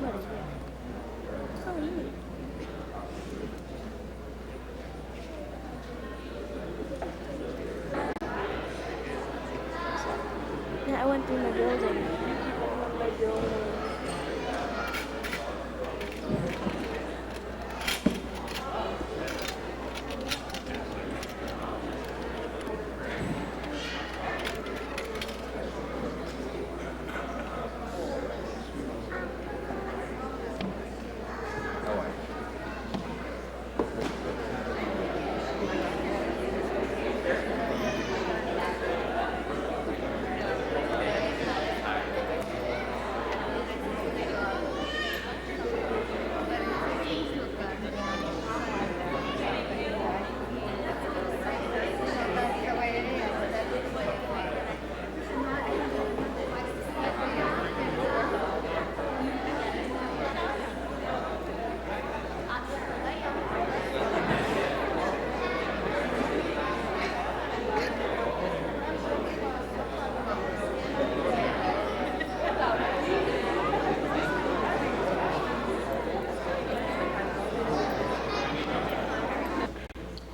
What is it? Oh, you. Yeah, I went through my building. My building.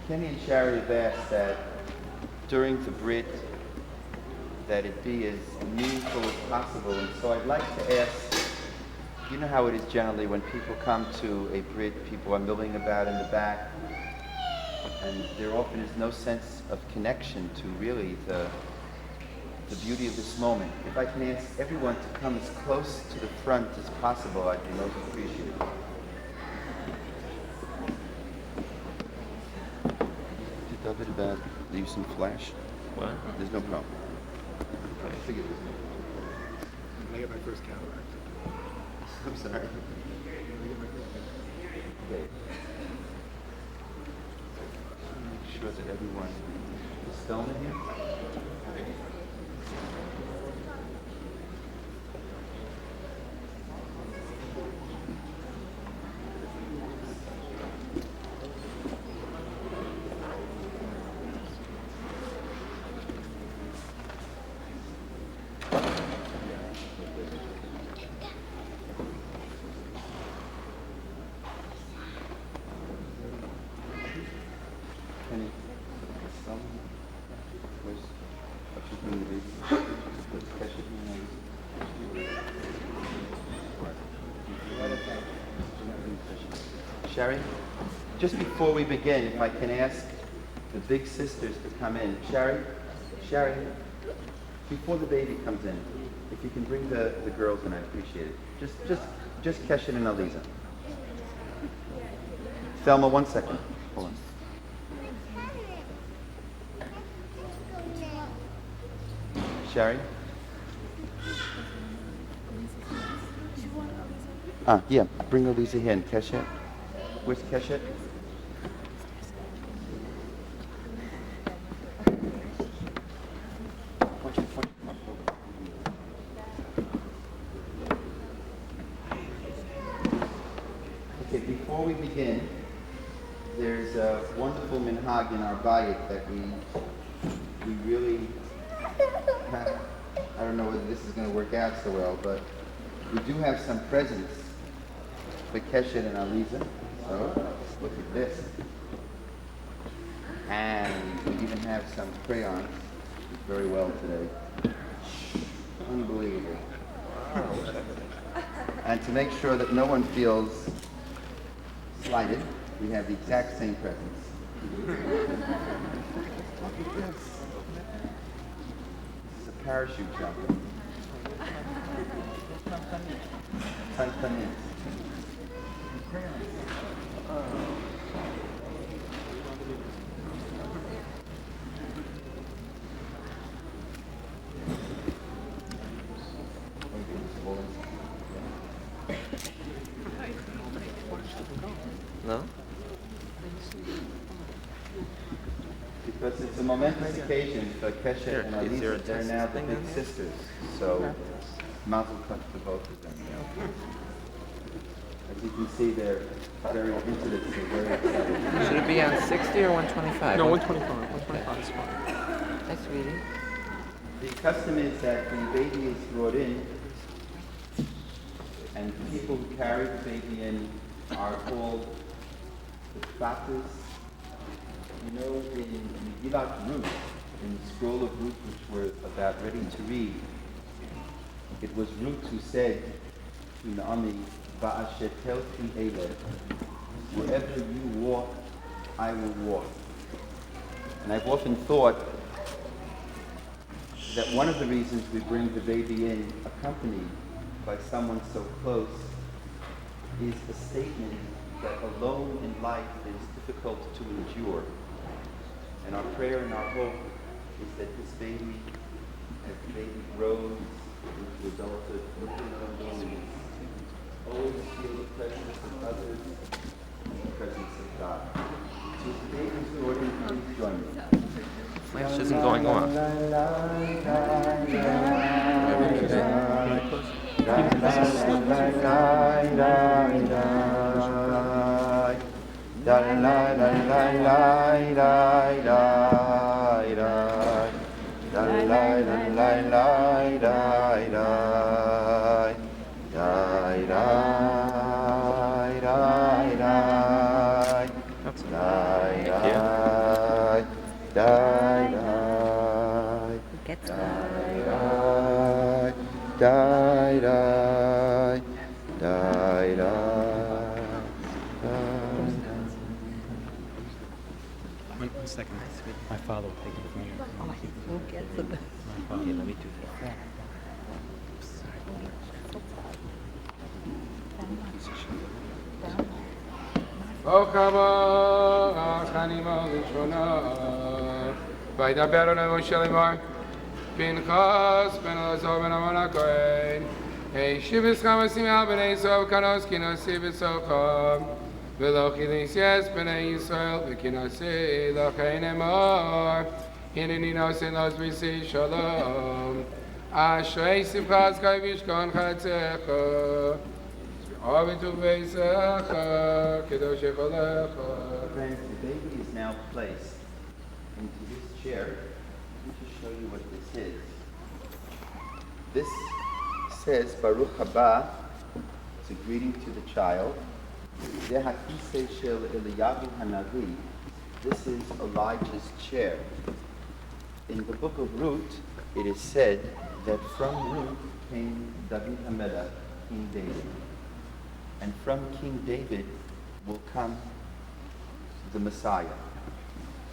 Kenny and Shari have asked that during the Brit that it be as meaningful as possible, and so I'd like to ask, you know how it is generally when people come to a Brit, people are milling about in the back, and there often is no sense of connection to really the beauty of this moment. If I can ask everyone to come as close to the front as possible, I'd be most appreciative. David, about the use of flash? What? There's no problem. I figured it was I get my first cataract. I'm sorry. I get my first cataract. Okay. Make sure that everyone is filming here. Penny, where's she's doing the baby? Catch it. Sherry, just before we begin, if I can ask the big sisters to come in. Sherry, before the baby comes in, if you can bring the girls in, I'd appreciate it. Just Keshin and Aliza. Thelma, 1 second. Hold on. Sherry? Yeah, bring Aliza here and Keshet. Where's Keshet? Okay, before we begin, there's a wonderful minhag in our bayit that we really have. I don't know whether this is going to work out so well, but we do have some presents for Keshet and Aliza. So, look at this. And we even have some crayons. Very well today. Unbelievable. And to make sure that no one feels slighted, we have the exact same presents. Look at this. This is a parachute jumper. Tantanis. No? Because it's a momentous occasion for Keshet and Aliza. They're now the big sisters. So, mazel tov to both of them. As you can see, they're very into this. They're very excited. Should it be on 60 or 125? No, 125. 125 is fine. Hi, sweetie. The custom is that the baby is brought in And the people who carry the baby in are called the Fathers. You know, in Megillat Ruth, in the scroll of Ruth, which we're about ready to read, it was Ruth who said to Naomi, "Va'asher telchi eleh, wherever you walk, I will walk." And I've often thought that one of the reasons we bring the baby in accompanied by someone so close is a statement that alone in life is difficult to endure. And our prayer and our hope is that this baby, as the baby grows into adulthood, looking at loneliness, always feel the presence of others and the presence of God. So as the baby's recording, please join me. Flash isn't going off. One second. My father will take it from you. Oh, he will get the... My father. Okay, let me do that. וידבר אל משה לאמור, פנחס בן אלעזר בן אהרון הכהן, השיב אסכם ושימח בני ישראל וכנוס כינוסי בסוכם, ולא כינוס בני ישראל וכינוסי לכן אמור, הנני נושא לו בריסי שלום, אשרי שמחת חי וישכון חצך, אוהבת וביסך, קדושך לך. Friends, the baby is now placed into this chair. Let me just show you what this is. This says Baruch Haba. It's a greeting to the child. Zeh hakisei shel Eliyahu Hanavi. This is Elijah's chair. In the book of Ruth, it is said that from Ruth came David Hamelech, King David. And from King David will come the Messiah.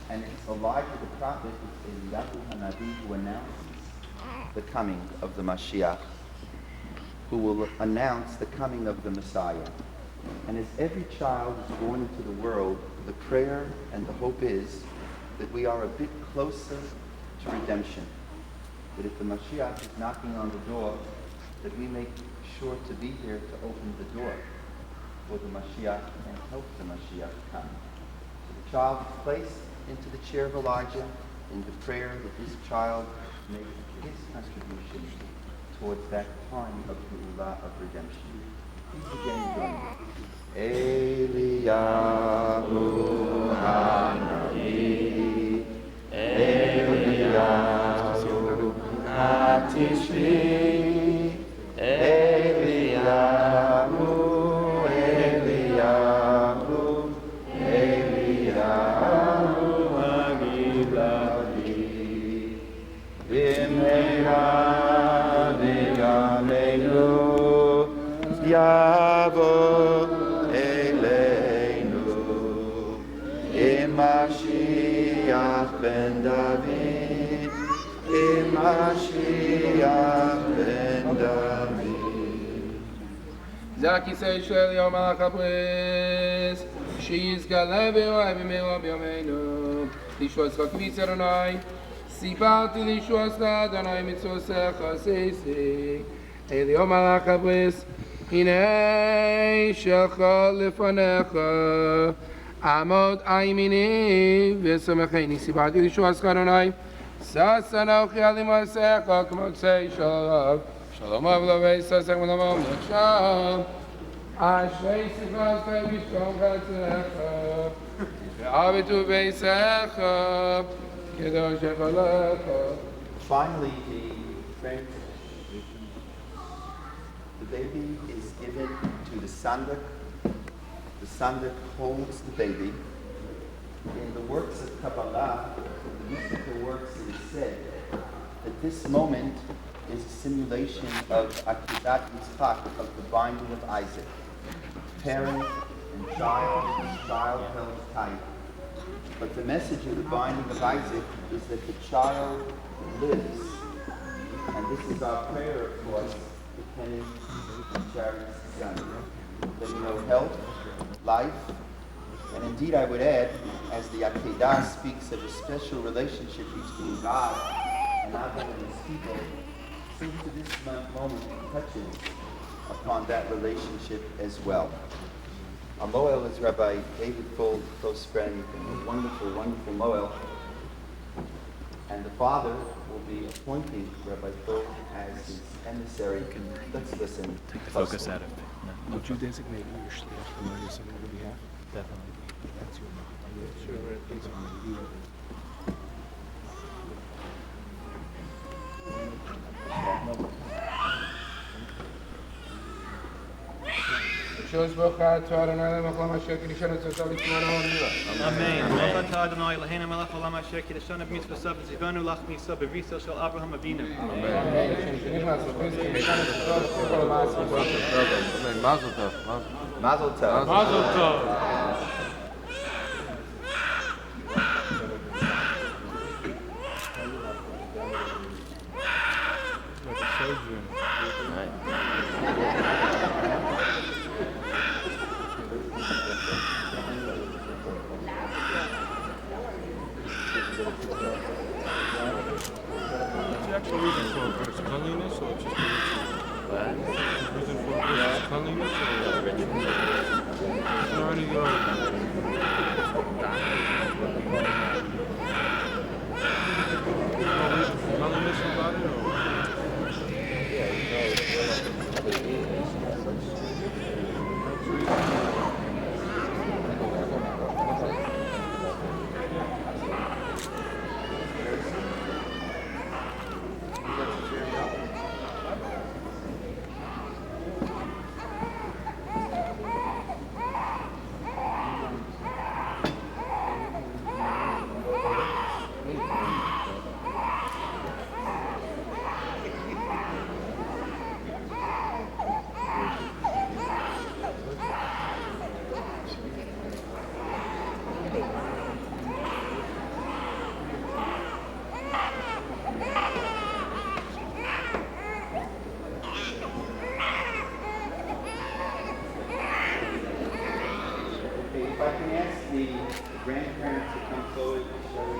And it's Elijah the prophet, it's Eliyahu Hanavi, who announces the coming of the Mashiach, who will announce the coming of the Messiah. And as every child is born into the world, the prayer and the hope is that we are a bit closer to redemption. That if the Mashiach is knocking on the door, that we make sure to be here to open the door for the Mashiach and help the Mashiach come. So the child is placed into the chair of Elijah in the prayer that this child make his contribution towards that time of Geulah, of redemption. Please begin joining me. Eliyahu Hanavi, Eliyahu Hatishvi, Eliyahu, Eliyahu, Eliyahu Hagilavi, B'meira v'yameinu Yavo Eleinu, Mashiach ben David, Mashiach ben David. Zaki say shel yom al-chabris, שיזגלה ואוהב במהרה בימינו, לישועתך כביס אדוני, סיפרתי לישועתך אדוני מצוותיך עשיתי, אליום מלאך הבריס, הנה שלך לפניך, עמוד ימיני ושמחני, סיפרתי לישועתך אדוני, שש אנוכי על מעשיך כמוצאי שלום, שלום אב לו ויששך ולמום נחשב. אשרי שמחת חי וישכון חצרך, ואהבת וביסך, קדושך לך. Finally, the baby is given to the sandak. The sandak holds the baby. In the works of Kabbalah, the mystical works, it is said that this moment is a simulation of Akivat Yitzchak, of the binding of Isaac. Parent and child held tight. But the message of the binding of Isaac is that the child lives. And this is our prayer, of course, depending on Charity's son. That we know health, life, and indeed I would add, as the Akedah speaks of a special relationship between God and Adam and his people, so to this moment touches upon that relationship as well. Our Moel is Rabbi David Full, close friend, a wonderful, wonderful Moel. And the father will be appointing Rabbi Full as his emissary. Let's listen. Take the focus out of it. No, Would you designate me your shliach to murder someone on your behalf? definitely. That's your mom. Sure, Please, honor you. Shows Bochat to Adonai L'Machlam Asher Kedishon Tzotzav Yitzmana Onila. Amen. Baruch atah Adonai Eloheinu melech haolam asher kiddushanu b'mitzvosav v'tzivanu lachmisa b'risel shel Abraham Avinu. Amen. Shem shenichnas l'pinski mekanu tzotzav v'tzivol ma'asim. Amen. Mazel tov. Mazel tov. Mazel tov. Like a sojourn. What's the actual reason for it? It's cleanliness or just a ritual? What? The reason for it is cleanliness or a ritual? It's already no reason for cleanliness about it or? If I can ask the grandparents to come forward, shall we?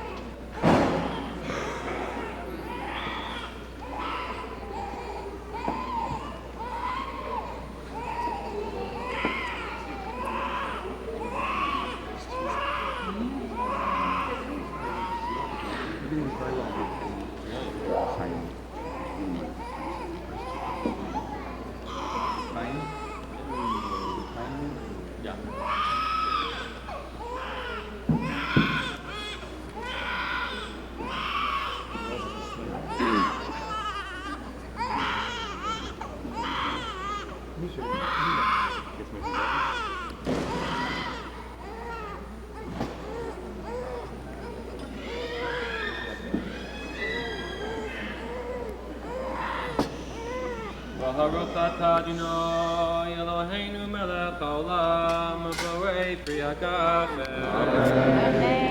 Baruch atah Adonai Eloheinu melech haolam borei pri hagafen.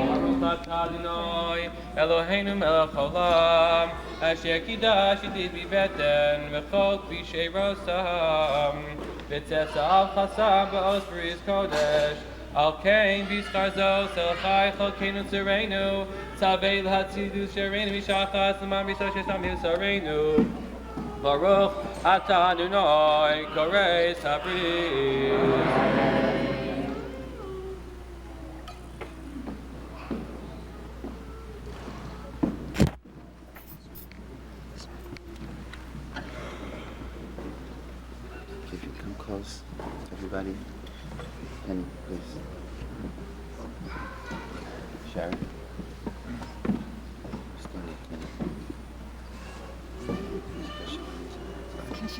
Baruch atah Adonai Eloheinu melech haolam asher kidash yedid bibeten v'chol k'vishei rosam v'tzesa al chasam ba'os bris kodesh al kein b'scharzo sel chai cholkeinu tzarenu tzavei l'hatzidus shereinu mishachas l'man b'so shesam hilsareinu Baruch atah Adonai korei sabris. If you come close, everybody, and please. Sharon. Stand up, please.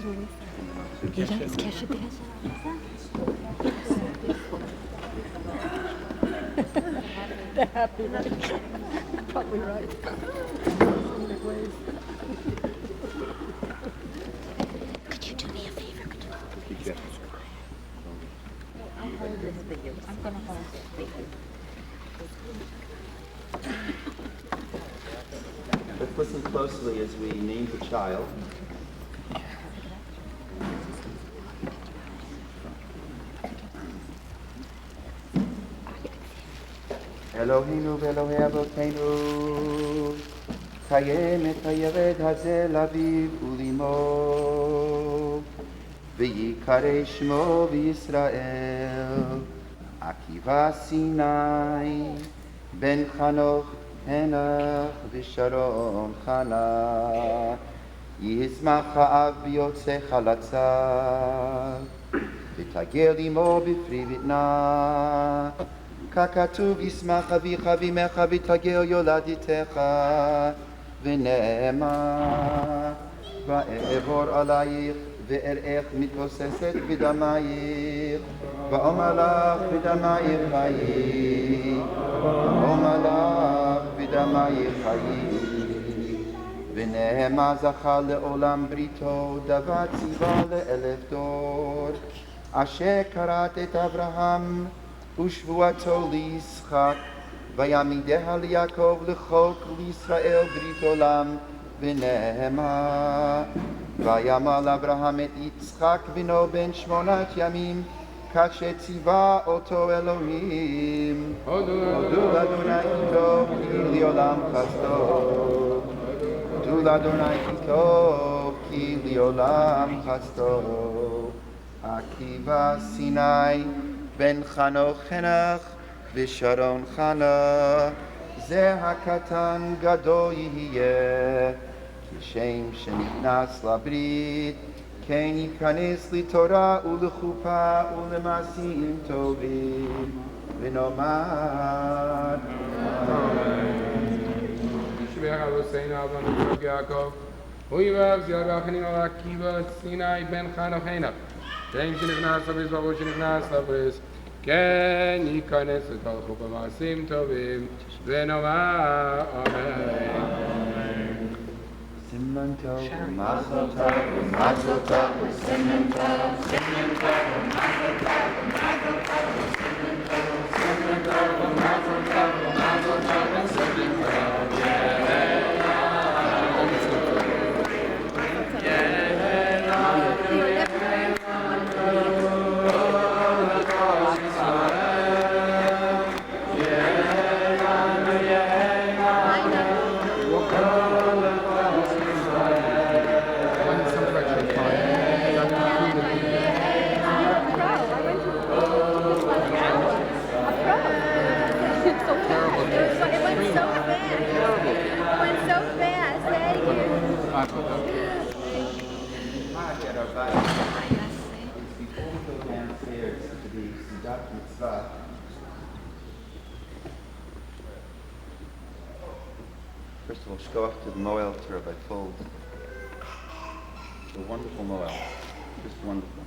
They're happy, right? Probably right. Could you do me a favor? Could you I'll hold this for you. I'm going to hold it for you. Let's listen closely as we name the child. Eloheinu ve'Elohei Avoteinu, kayem et hayeved hazeh laviv ulimo, v'yikarei shmo v'Yisrael, Akiva Sinai, ben Chanoch Henach v'Sharon Chana, yizmach ha'av b'yotzei chalatzav, v'tagel imo b'fri v'tna, ככתוב ישמח אביך ואמך ותגר יולדתך ונאמר ואעבור עלייך ואראך מתבוססת בדמייך ואומר לך בדמייך חיי ואומר לך בדמייך חיי ונאמר זכה לעולם בריתו דבר ציווה ל1000 דור אשר קראת את אברהם ושבועתו ליצחק, ויעמידיה ליעקב לחוק לישראל ברית עולם, ונאמר, ויאמר לאברהם את יצחק בנו בן 8 ימים, כאשר ציווה אותו אלוהים. הודו לאדוני כי טוב, כי לעולם חסדו. הודו לאדוני כי טוב, כי לעולם חסדו. עקיבא סיני בן חנוך חנך ושרון חנה, זה הקטן גדול יהיה, כשם שנכנס לברית, כן ייכנס לתורה ולחופה ולמעשים טובים, ונאמר ישמח אבותינו אברהם יצחק יעקב, ויברך זרעכם על עקיבא סיני בן חנוך חנך, כשם שנכנס לבריס ברור שנכנס לבריס, כן ייכנס לתוך במעשים טובים, ונאמר אמן. סימן טוב ומזל טוב ומזל טוב וסימן טוב, סימן טוב ומזל טוב ומזל טוב וסימן טוב, סימן טוב ומזל טוב ומזל טוב וסימן טוב, First of all, shkoach to the Moel to Rabbi Fold. The wonderful Moel, just wonderful.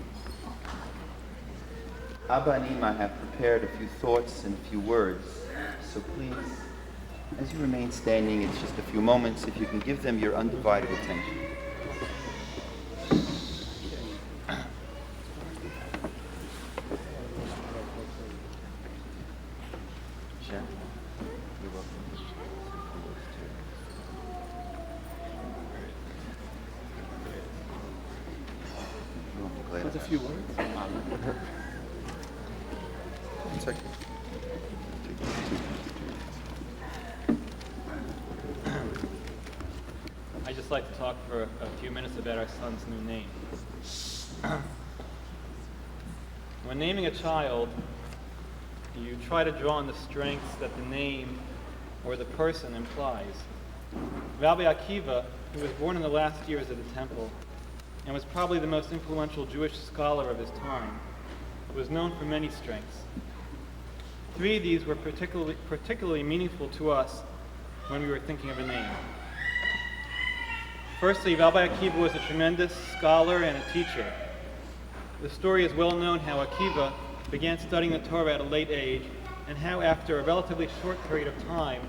Abba and Ima have prepared a few thoughts and a few words, so please, as you remain standing, it's just a few moments, if you can give them your undivided attention. With a few words. I'd just like to talk for a few minutes about our son's new name. When naming a child, you try to draw on the strengths that the name or the person implies. Rabbi Akiva, who was born in the last years of the temple and was probably the most influential Jewish scholar of his time, was known for many strengths. 3 of these were particularly meaningful to us when we were thinking of a name. Firstly, Rabbi Akiva was a tremendous scholar and a teacher. The story is well known how Akiva began studying the Torah at a late age, and how after a relatively short period of time,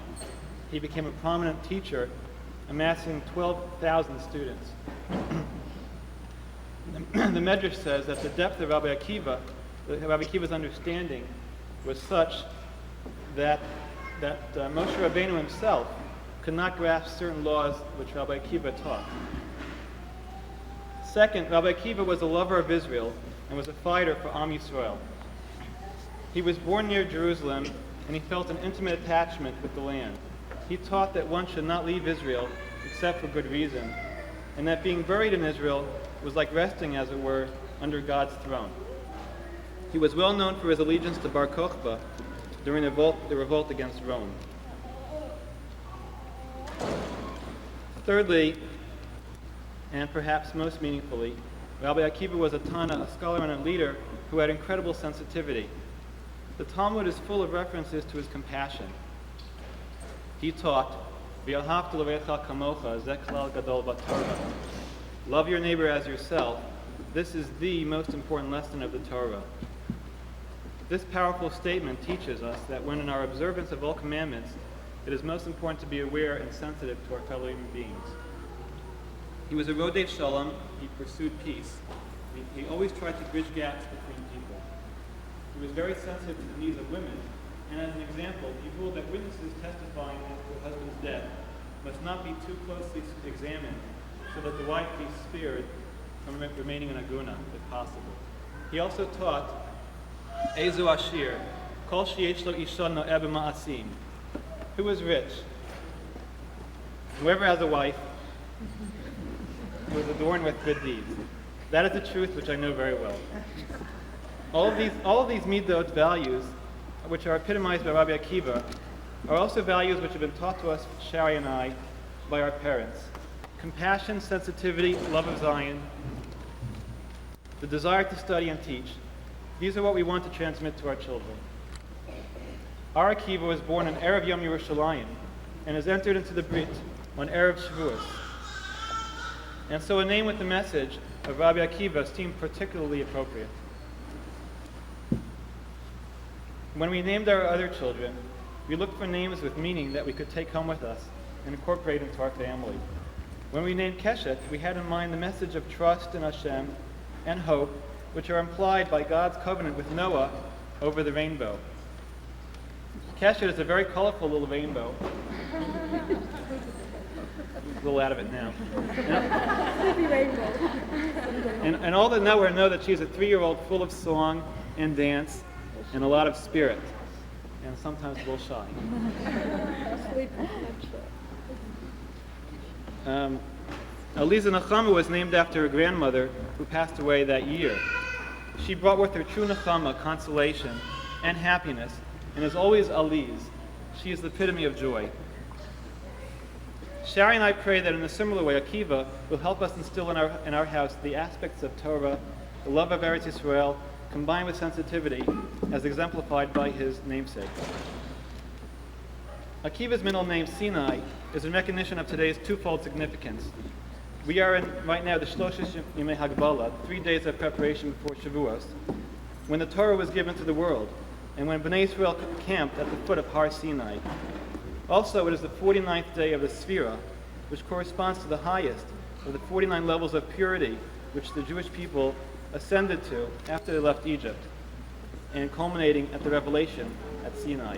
he became a prominent teacher, amassing 12,000 students. The Medrash says that the depth of Rabbi Akiva's understanding was such that Moshe Rabbeinu himself could not grasp certain laws which Rabbi Akiva taught. Second, Rabbi Akiva was a lover of Israel and was a fighter for Am Yisrael. He was born near Jerusalem, and he felt an intimate attachment with the land. He taught that one should not leave Israel except for good reason, and that being buried in Israel was like resting, as it were, under God's throne. He was well known for his allegiance to Bar Kokhba during the revolt against Rome. Thirdly, and perhaps most meaningfully, Rabbi Akiva was a Tana, a scholar and a leader who had incredible sensitivity. The Talmud is full of references to his compassion. He taught, "V'ahavta l'recha kamocha, zeh klal gadol b'Torah." Love your neighbor as yourself. This is the most important lesson of the Torah. This powerful statement teaches us that when in our observance of all commandments, it is most important to be aware and sensitive to our fellow human beings. He was a rodei shalom. He pursued peace. He always tried to bridge gaps between people. He was very sensitive to the needs of women, and as an example, he ruled that witnesses testifying as to a husband's death must not be too closely examined, so that the wife be spared from remaining an aguna, if possible. He also taught, Ezu Ashir, Kol sheyesh lo isha no'eh b'ma'asim. Who is rich? Whoever has a wife who is adorned with good deeds. That is the truth which I know very well. All of these midot values, which are epitomized by Rabbi Akiva, are also values which have been taught to us, Shari and I, by our parents. Compassion, sensitivity, love of Zion, the desire to study and teach. These are what we want to transmit to our children. Our Akiva was born on Erev Yom Yerushalayim and has entered into the Brit on Erev Shavuos. And so a name with the message of Rabbi Akiva seemed particularly appropriate. When we named our other children, we looked for names with meaning that we could take home with us and incorporate into our family. When we named Keshet, we had in mind the message of trust in Hashem and hope, which are implied by God's covenant with Noah over the rainbow. Keshet is a very colorful little rainbow. A little out of it now. And all that know that she's a 3-year-old full of song and dance and a lot of spirit, and sometimes a little shy. Eliza Nechama was named after her grandmother, who passed away that year. She brought with her true Nechama, consolation and happiness, and is always Eliz. She is the epitome of joy. Shari and I pray that in a similar way, Akiva will help us instill in our house the aspects of Torah, the love of Eretz Yisrael, combined with sensitivity, as exemplified by his namesake. Akiva's middle name, Sinai, is in recognition of today's twofold significance. We are in, right now, the Shloshes Yemei Hagbala, 3 days of preparation before Shavuos, when the Torah was given to the world, and when Bnei Israel camped at the foot of Har Sinai. Also, it is the 49th day of the Sphira, which corresponds to the highest of the 49 levels of purity which the Jewish people ascended to after they left Egypt, and culminating at the revelation at Sinai.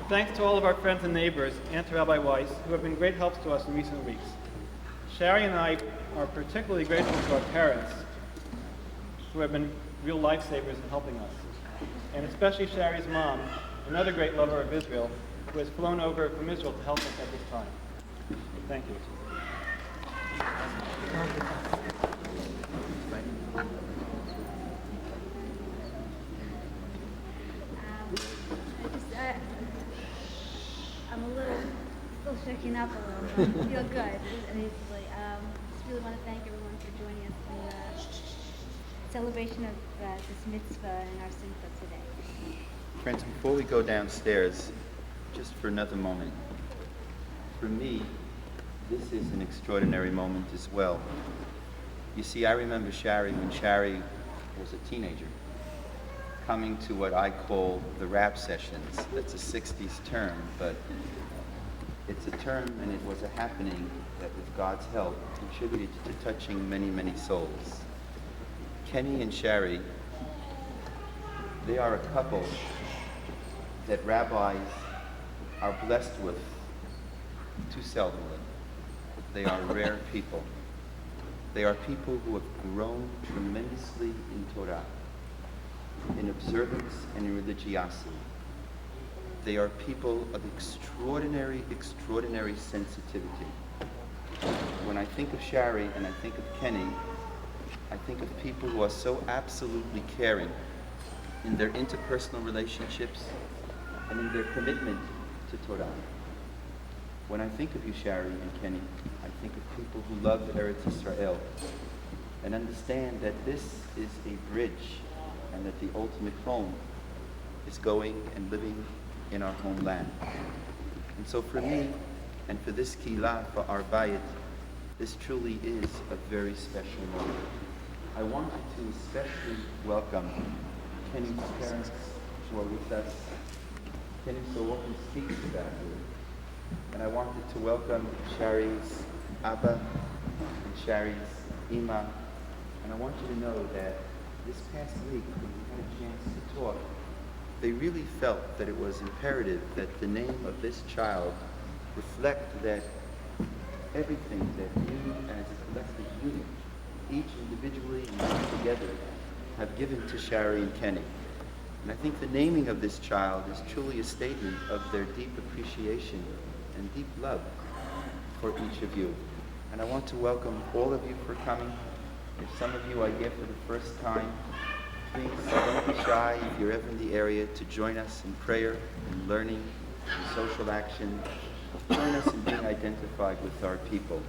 Thanks to all of our friends and neighbors and to Rabbi Weiss, who have been great helps to us in recent weeks. Shari and I are particularly grateful to our parents, who have been real lifesavers in helping us, and especially Shari's mom, another great lover of Israel, who has flown over from Israel to help us at this time. Thank you. I'm a little still shaking up a little, but I feel good. Just really want to thank everyone for joining us in the celebration of this mitzvah and our simcha today. Friends, before we go downstairs, just for another moment, for me, this is an extraordinary moment as well. You see, I remember Shari when Shari was a teenager, coming to what I call the rap sessions. That's a 60s term, but it's a term and it was a happening that with God's help contributed to touching many, many souls. Kenny and Shari, they are a couple that rabbis are blessed with too seldomly. They are rare people. They are people who have grown tremendously in Torah, in observance and in religiosity. They are people of extraordinary, extraordinary sensitivity. When I think of Shari and I think of Kenny, I think of people who are so absolutely caring in their interpersonal relationships and in their commitment to Torah. When I think of you, Shari and Kenny, I think of people who love Eretz Yisrael and understand that this is a bridge and that the ultimate home is going and living in our homeland. And so for me, and for this Kihlah, for our Bayit, this truly is a very special moment. I wanted to especially welcome Kenny's parents who are with us. Kenny so often speaks about you. And I wanted to welcome Shari's Abba and Shari's Ima. And I want you to know that this past week, when we had a chance to talk, they really felt that it was imperative that the name of this child reflect that everything that you as a collective unit, each individually and together, have given to Shari and Kenny. And I think the naming of this child is truly a statement of their deep appreciation and deep love for each of you. And I want to welcome all of you for coming. If some of you are here for the first time, please don't be shy if you're ever in the area to join us in prayer and learning and social action. Join us in being identified with our people.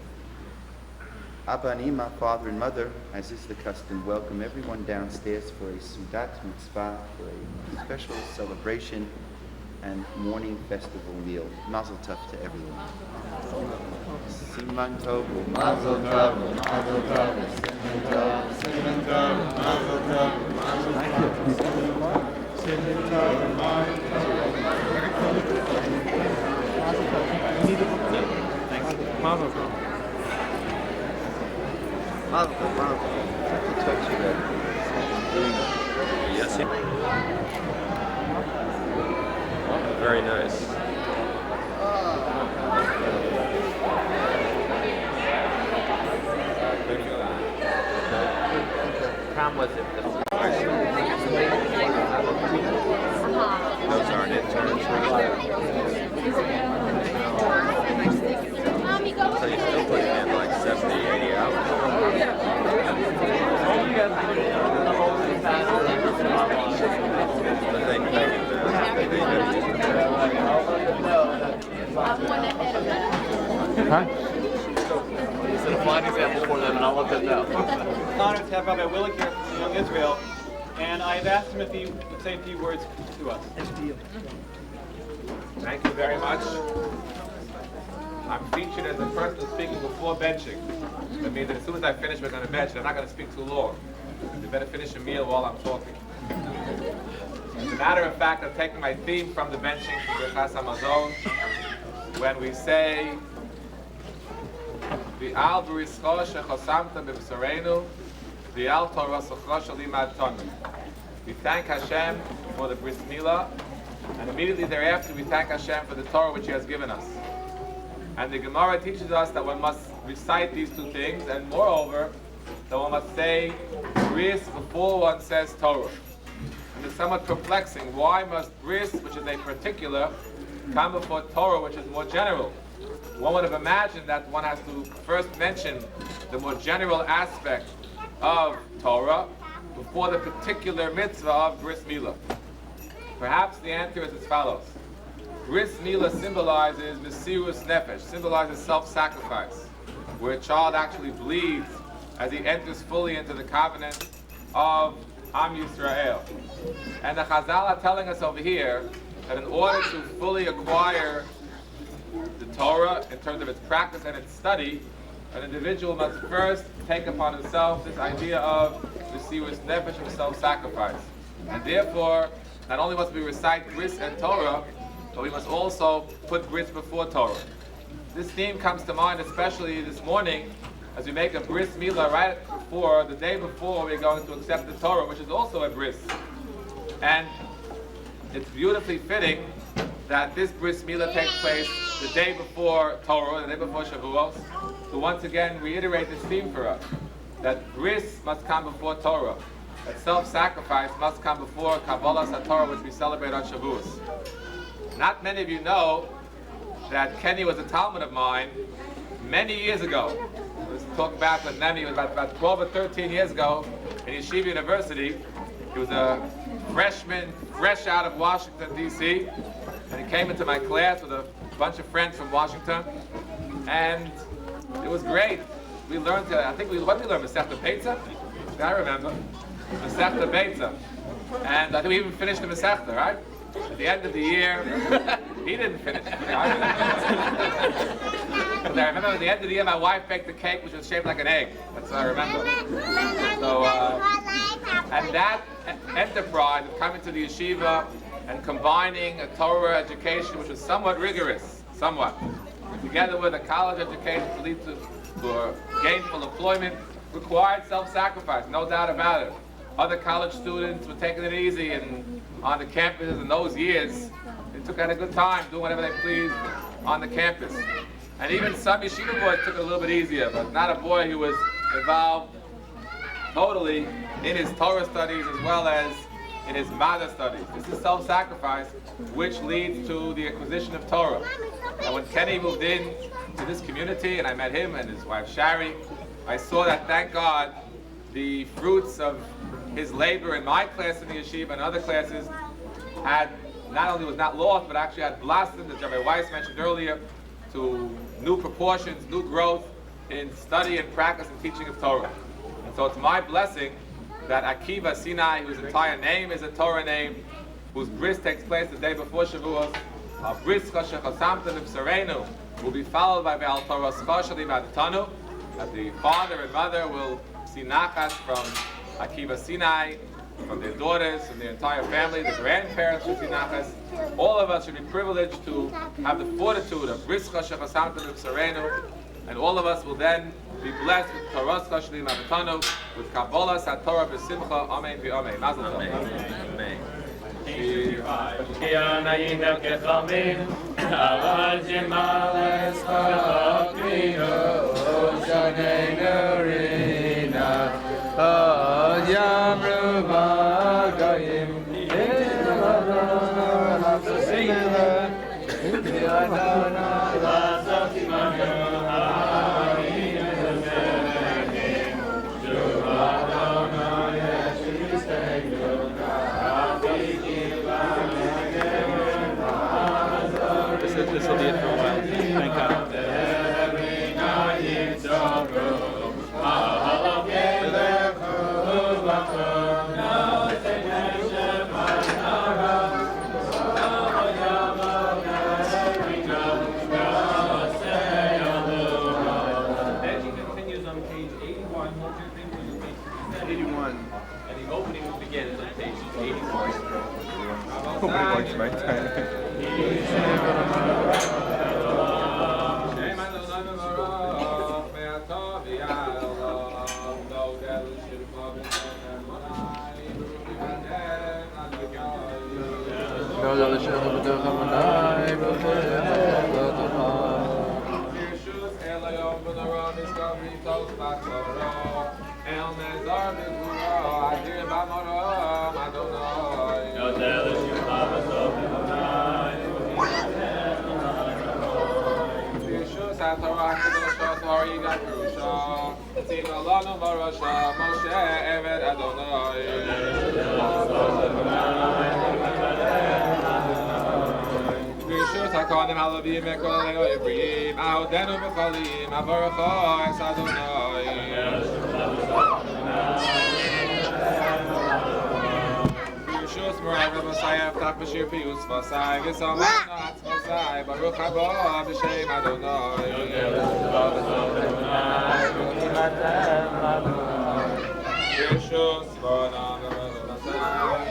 Abba and Ima, father and mother, as is the custom, welcome everyone downstairs for a Sudat Mitzvah, for a special celebration and morning festival meal. Mazel tov to everyone. Siman tov, mazel tov, mazel tov, siman tov, siman tov, mazel tov, mazel tov, siman tov, mazel tov. Mazel tov, mazel tov. Touch you that. Yes. Very nice. Tom was it? Those aren't interns. So you're still putting in like 70, 80 hours. Set a fine example for them, and I'll let them know. Honored to have Rabbi Willick here from Young Israel, and I've asked him if he would say a few words to us. Thank you very much. I'm featured as the person speaking before benching. That means that as soon as I finish, we're going to bench. I'm not going to speak too long. You better finish a meal while I'm talking. As a matter of fact, I'm taking my theme from the benching from Birchas Hamazon, when we say, "V'al brischa shechosamta b'b'sorenu, v'al Torah sochra shalimad tonu." We thank Hashem for the bris milah, and immediately thereafter we thank Hashem for the Torah which He has given us. And the Gemara teaches us that one must recite these two things, and moreover, that one must say bris before one says Torah. And it's somewhat perplexing. Why must bris, which is a particular, come before Torah, which is more general? One would have imagined that one has to first mention the more general aspect of Torah before the particular mitzvah of bris milah. Perhaps the answer is as follows. Bris milah symbolizes mesirus nefesh, symbolizes self-sacrifice, where a child actually bleeds as he enters fully into the covenant of Am Yisrael. And the Chazal are telling us over here that in order to fully acquire the Torah, in terms of its practice and its study, an individual must first take upon himself this idea of the Sirus Nefesh of self-sacrifice. And therefore, not only must we recite bris and Torah, but we must also put bris before Torah. This theme comes to mind especially this morning as we make a bris milah right before, the day before we're going to accept the Torah, which is also a bris. And it's beautifully fitting that this bris milah takes place the day before Torah, the day before Shavuos, to once again reiterate this theme for us, that bris must come before Torah, that self-sacrifice must come before Kabbalah HaTorah, which we celebrate on Shavuos. Not many of you know that Kenny was a Talmud of mine many years ago. Let's talk back with Nemi, it was about 12 or 13 years ago in Yeshiva University. He was a freshman, fresh out of Washington, D.C., and he came into my class with a bunch of friends from Washington, and it was great. We learned, what did we learn? Masechta Beitza? I remember. Masechta Beitza. And I think we even finished the Masechta, right? At the end of the year, he didn't finish it. But I remember at the end of the year, my wife baked a cake which was shaped like an egg. That's what I remember. So, and that enterprise of coming to the yeshiva and combining a Torah education which was somewhat rigorous, together with a college education to lead to gainful employment, required self-sacrifice, no doubt about it. Other college students were taking it easy and on the campuses in those years. They had a good time doing whatever they pleased on the campus. And even some yeshiva boys took it a little bit easier, but not a boy who was involved totally in his Torah studies as well as in his Mada studies. This is self-sacrifice, which leads to the acquisition of Torah. And when Kenny moved in to this community, and I met him and his wife Shari, I saw that, thank God, the fruits of his labor in my class in the yeshiva and other classes had not only was not lost, but actually had blossomed, as Rabbi Weiss mentioned earlier, to new proportions, new growth in study and practice and teaching of Torah. And so it's my blessing that Akiva Sinai, whose entire name is a Torah name, whose bris takes place the day before Shavuos, bris Chosamta V'B'Sarenu, will be followed by Ve'al Torah Spashali Madatanu, that the father and mother will see nachas from Akiva Sinai, from their daughters, from their entire family, the grandparents should see nachas. All of us should be privileged to have the fortitude of bris Chosamta V'B'Sarenu, and all of us will then be blessed with Torah Spashali Madatanu, with Kabbalah HaTorah B'Simcha. Amen v'Amen. Mazel tov. Amen. This will be it for a while. Thank God. Benji continues on page 81. Hold your finger on page 81. And the opening will begin on page 81. Morai, Messiah, Tak Bashir Pius, Vasai, Gisam, Nats, Vasai, Baruch Haba, B'Shem Adonai, Yeshus, Bonam, Vasai,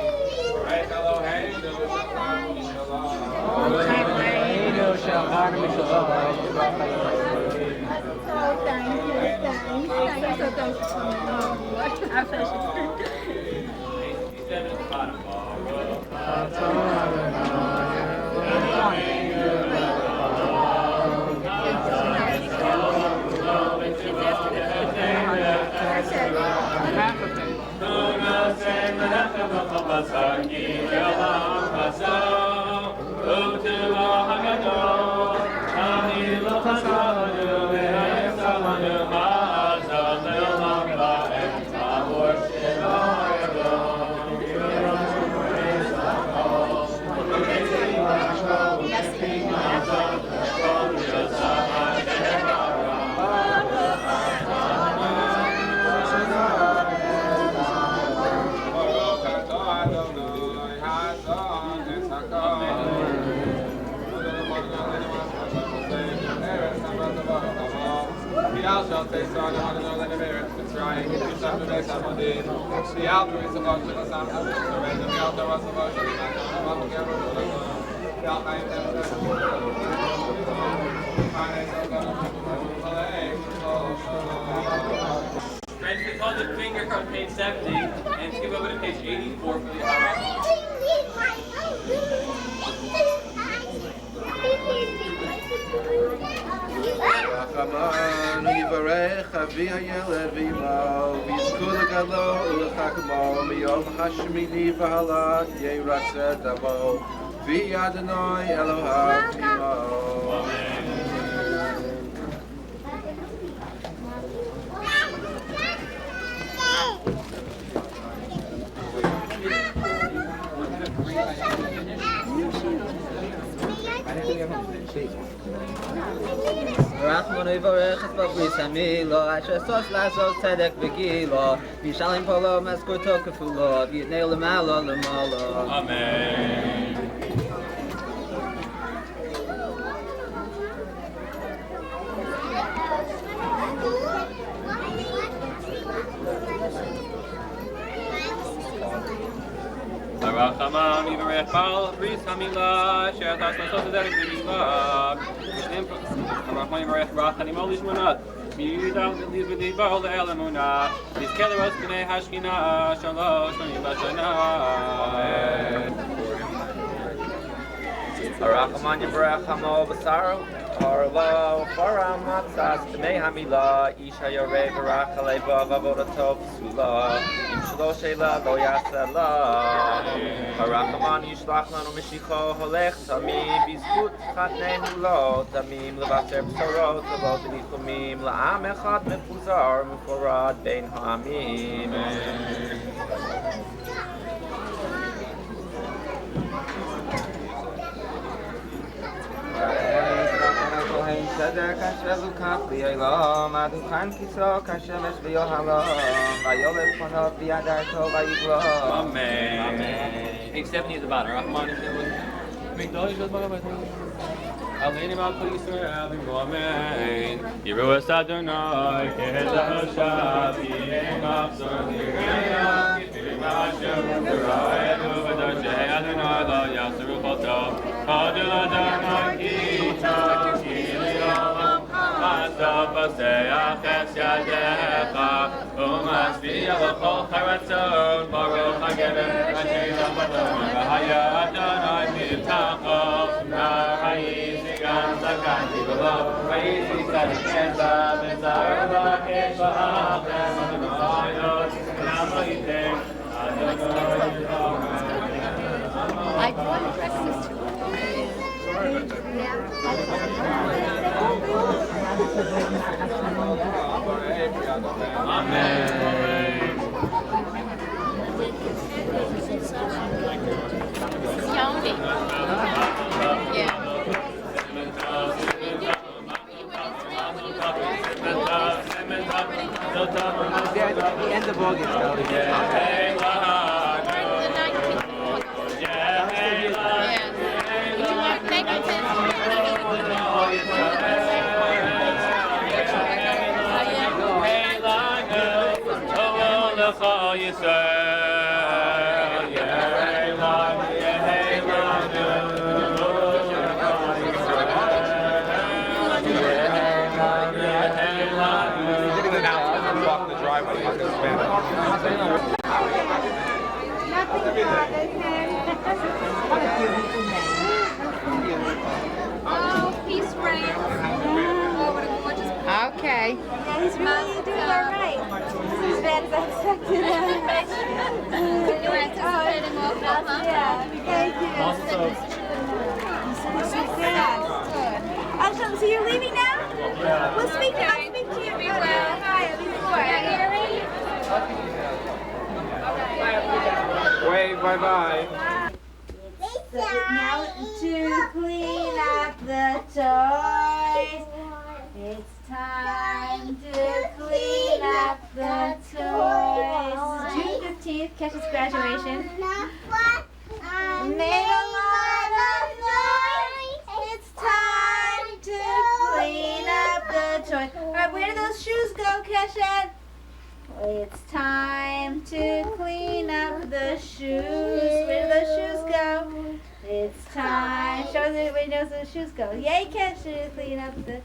Rech Eloheinu, Shalom, Friends, we call the finger from page 70 and skip over to page 84 for the Hara. Rachamanu Yivarech Avi HaYeled V'Imo V'Yizku L'Galo U'L'Chakamo Miyom Hashmini V'Halat Yeiratzeh Damo V'Yadonai Elohav V'Imo Rachmanu Yivarech et bris hamilo asher sos la'asos tzedek v'gilo v'yishalim polo maskurto kefulo v'yitnei l'malo l'malo. Amen. Rachamanu Yivarech Bal bris hamila asher sos tzedek v'gilo Rachmanu Yivarech Rachanimo Lishmonat Yidal V'Lizv'Di Bal Elamuna Yizkeleros B'nei Hashkina Shalosh Shoni B'Shana. Rachman Yivarech Hamo B'Saro Harlo Faram Matzas B'nei Hamila Isha Yorei V'Rach Aleva V'Avodato V'Sula Im Shlo Sheila Lo Yasa La Rachman Yishlach Lanu Mishicho Holech Tamim B'Zkut Chatnei Hulo Tamim Levater B'Sorot Levo D'Nichumim La'am Echad Mefuzar Meforad Bein Ha'amim. Sadek Hashem Kapli Elam Adukhan Kiso Kashemesh V'Yohalam Vayolef Ponov V'Yadarto V'Yiglo. Amen. Amen. Page 70 is about Rahman and Migdalish was Baba. Aleinu Malchut Yisrael Amen. Yiru Es Adonai Kehes HaShav Yirei Mavzor Yirei Yirei Hashem Yirei V'Darshei Adonai Lo Yaseru Chotov Hadil Adonai Kitov Pasei Aches Yadecha U'Masviya L'Chol Charatzon Baruch HaGever Asher Yisrael V'Haya Adonai Mivtacho Nar HaYizigan Zakanti V'Lo HaYizi Tzadik Enza V'Zar V'Akesh V'Achem Adonai Yod Nama Yitech Adonai Yod. I brought breakfast. Amen. Yummy. Yeah. The end of August, Or the 19th of August. Kol Yisrael, Yehei Lanu, Yehei Lanu. Getting an announcement and walking the driveway. He's going to spam it. Oh, peace reigns over the gorgeous. Okay. Yeah, he's really doing all right. This is as bad as I expected. You were anticipating more fun, huh? Yeah, thank you. Also, So you're leaving now? yeah. We'll speak to you. I'll speak to you. Hi, I'll be before. Wave, bye-bye. Now to clean up the toys. It's time to clean up the toys. June 15th, Kesha's graduation. Made a lot of noise. It's time to clean up the toys. Alright, where do those shoes go, Kesha? It's time to clean up the shoes. Where do those shoes go? It's time. Show us where those shoes go. Yay, Kesha, clean up the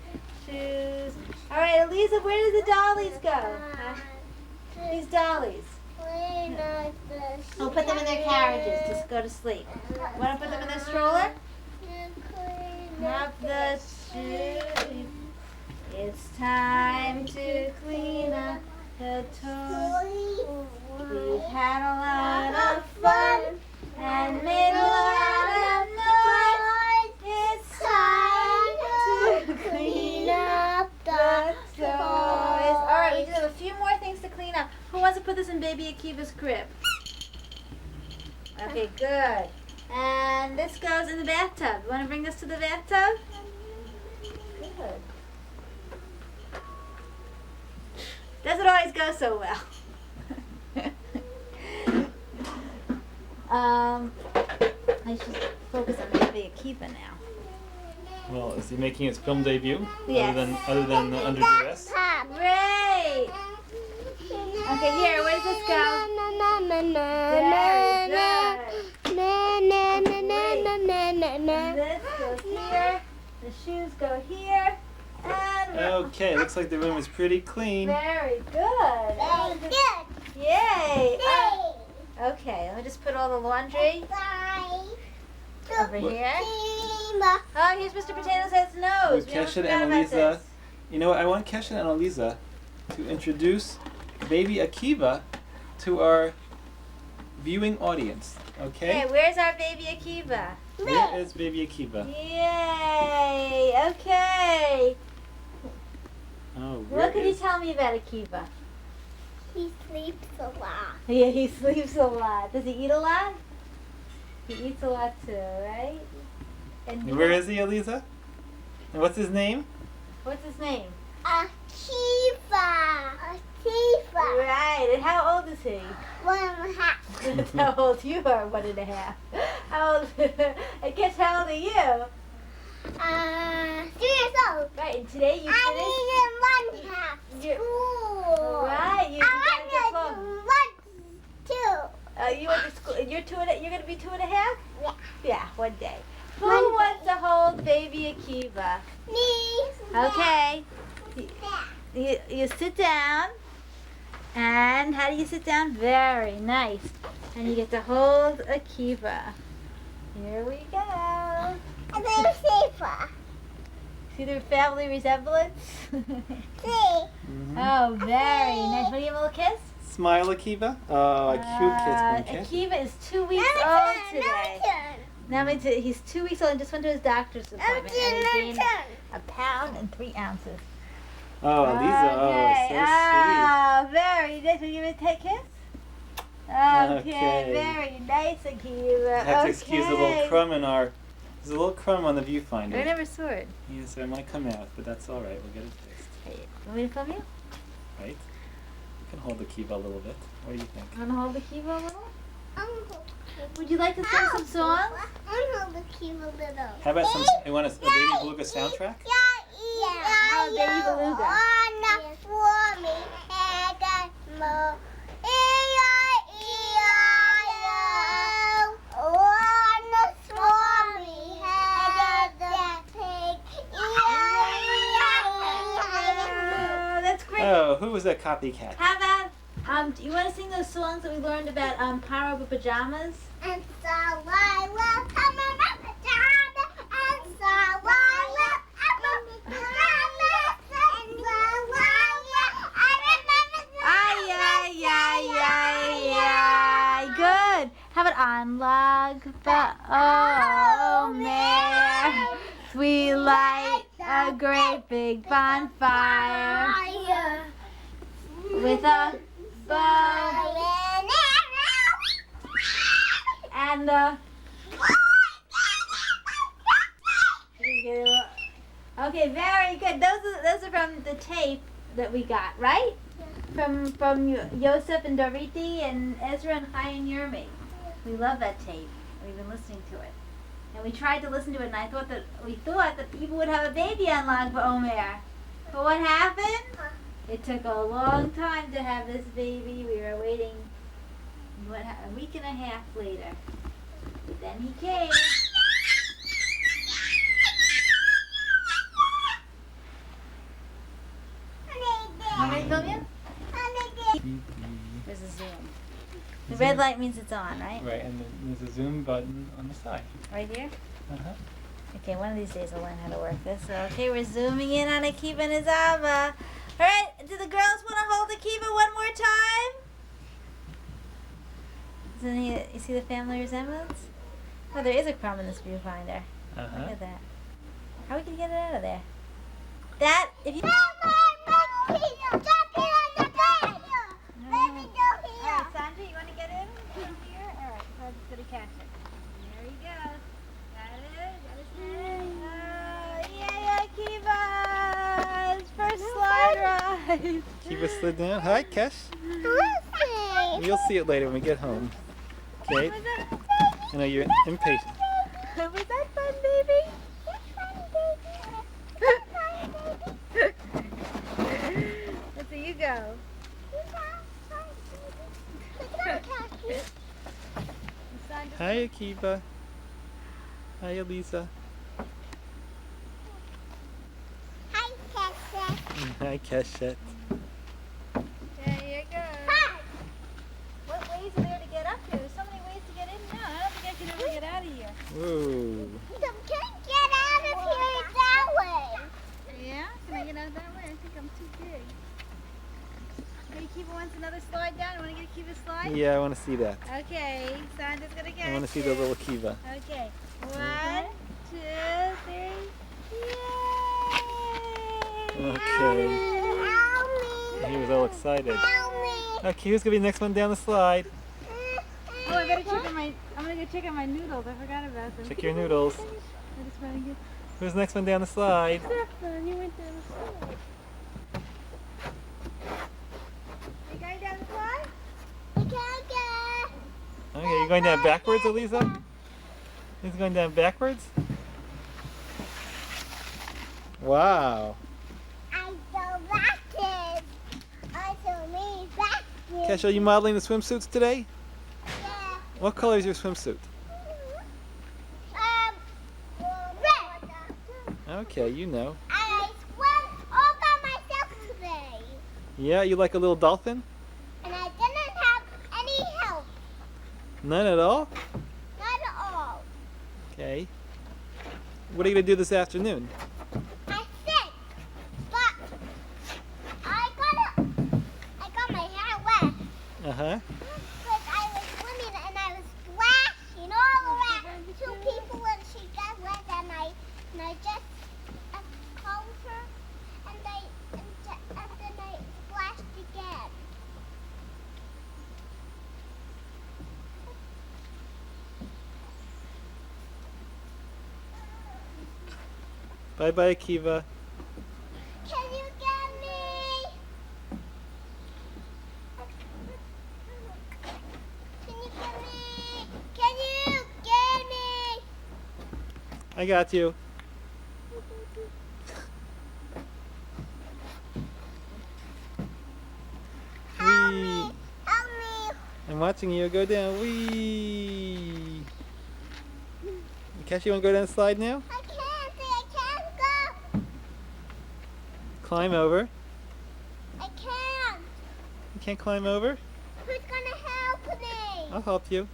shoes. Alright, Elisa, where do the dollies go? These dollies. We'll put them in their carriages. Just go to sleep. Want to put them in their stroller? Clean up the shoes. It's time to clean up the toys. We've had a lot of fun and made a lot of noise. It's time to clean up the toys. Alright, we just have a few more things to clean up. Who wants to put this in baby Akiva's crib? Okay, good. And this goes in the bathtub. You want to bring this to the bathtub? Good. Doesn't always go so well. I should focus on baby Akiva now. Well, is he making his film debut? Yes. Other than Under Duress? Great! Okay, here, where does this go? This goes here, the shoes go here, and Okay, looks like the room is pretty clean. very good. Yay! Okay, let me just put all the laundry over here. Oh, here's Mr. Potato's Head's nose. We almost Kesha forgot and about Eliza. this. You know what? I want Kesha and Eliza to introduce baby Akiva to our viewing audience. Okay? Okay, where's our baby Akiva? Where is baby Akiva? Yay! Okay. Oh, What where can you is... tell me about Akiva? He sleeps a lot. Yeah, he sleeps a lot. Does he eat a lot? He eats a lot too, right? And Where is he, Eliza? And what's his name? What's his name? Akiva. Right. And how old is he? 1.5. That's how old you are, 1.5. How old? I guess how old are you? 3 years old. Right. And today you I finished. need 1.5 You- school. Right. You I got want to 1, 2. to You went to school. You're 2. You're gonna be 2.5. Yeah. Yeah. One day. Who One wants to hold baby Akiva? Me. Okay. You sit down. And how do you sit down? Very nice. And you get to hold Akiva. Here we go. I'm very safer. See their family resemblance? See. Oh, very nice. Want to give him a little kiss? Smile, Akiva. Oh, a cute kiss, Akiva is 2 weeks old today. Now he's 2 weeks old and just went to his doctor's appointment. And he gained 1 pound and 3 ounces. Oh, Eliza. Oh, so Oh, very nice. Will you give me a kiss? Okay, Okay. very nice, Akiva. sweet. I have to excuse a little crumb in our... There's a little crumb on the viewfinder. I never saw it. Yes, it might come out, but that's all right. We'll get it fixed. Hey, want me to film you? Right? You can hold Akiva a little bit. What do you think? Want to hold Akiva a little? Would you like to sing some songs? I'm going to keep a little. How about some... You want a Baby Beluga soundtrack? Oh, Baby Beluga. On the for me, and I was that copycat? How about, do you want to sing those songs that we learned about Paro with pajamas? And so I will come in my pajamas. And so I will come in my pajamas. And so I remember. Good. How about on log Omer? We light a great big bonfire with a bow and the. Okay, very good. Those are from the tape that we got, right? From Yosef and Doriti and Ezra and Chai and Yermi. We love that tape. We've been listening to it. And we tried to listen to it, and we thought that people would have a baby on Lag BaOmer. But what happened? It took a long time to have this baby. We were waiting a week and a half later. But then he came. Want me to film you? There's a zoom. The red light means it's on, right? Right, and then there's a zoom button on the side. Right here? Uh-huh. Okay, one of these days I'll learn how to work this. So, okay, we're zooming in on Akiva and his Ava. Alright, do the girls want to hold Akiva one more time? You see the family resemblance? Oh, there is a crumb in this viewfinder. Uh-huh. Look at that. How are we going to get it out of there? That, if you... Alright, Sandra, you want to get in here? Alright, so I'm just going to catch it. There he goes. Got it? Got his head? Yay, Akiva! His first slide ride! Akiva slid down. Hi, Kesh. You'll see it later when we get home. Okay? I know you're impatient. Was that fun, baby? Let's see, you go. Hi, Akiva. Hi, Elisa. Hi, Keshet. There you go. What ways are there to get up here? There's so many ways to get in now. I don't think I can ever get out of here. Whoa. Yeah? Can I get out that way? I think I'm too big. Maybe Akiva wants another slide down. You want to get Akiva's slide? Yeah, I want to see that. Okay. Sandra's going to get I want to see the little Akiva. Okay. 1, 2, 3. Yay! Okay. He was all excited. Okay, who's gonna be the next one down the slide? Oh, I better check on I'm gonna go check on my noodles. I forgot about them. Check your noodles. I just want to get. Who's the next one down the slide? Stefan, you went down the slide. You going down the slide? Okay, you're going down backwards, Elisa? He's going down backwards? Wow. Kesh, are you modeling the swimsuits today? Yeah. What color is your swimsuit? Red. Okay, you know. I swam all by myself today. Yeah, you like a little dolphin? And I didn't have any help. None at all? Not at all. Okay. What are you going to do this afternoon? I think. But I got my hair wet. Uh-huh. Because I was swimming and I was splashing all around 2 people and she got wet and I just called her and then I splashed again. Bye-bye, Akiva. Can you get me? Can you get me? Can you get me? I got you. Help Whee! me! Help me! I'm watching you go down. Whee! Kesh, you want to go down the slide now? I can't go. Climb over. I can't. You can't climb over? Who's gonna help me? I'll help you.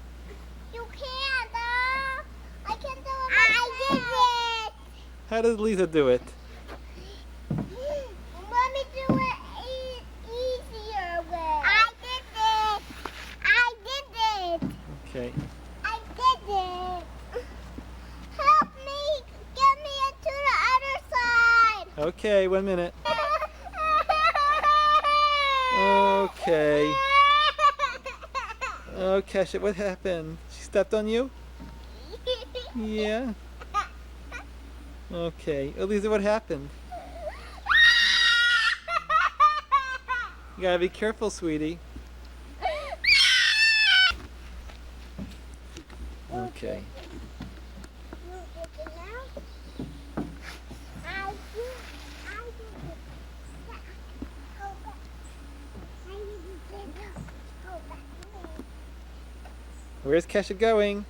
You can't. I can do it. I did it. How does Lisa do it? Let me do it easier way. I did it. I did it. Okay. I did it. Help me. Get me to the other side. Okay, 1 minute. Okay. Oh, Kesha, what happened? She stepped on you? Yeah. Okay. Elisa, what happened? You gotta be careful, sweetie. Okay. Where's Kesha going?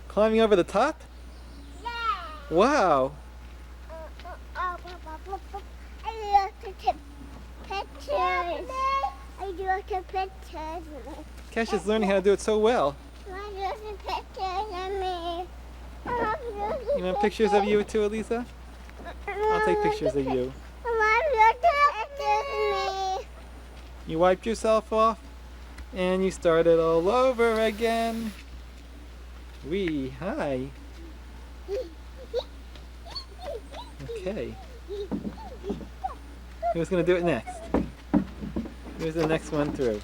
Climbing over the top? Yeah. Wow. I love to take pictures. I love to pictures. Kesha's learning how to do it so well. I love to pictures of me. You want pictures of you too, Elisa? I'll take pictures of you. I love pictures of me. You wiped yourself off and you started all over again. Hi. Okay. Who's gonna do it next? Who's the next one through?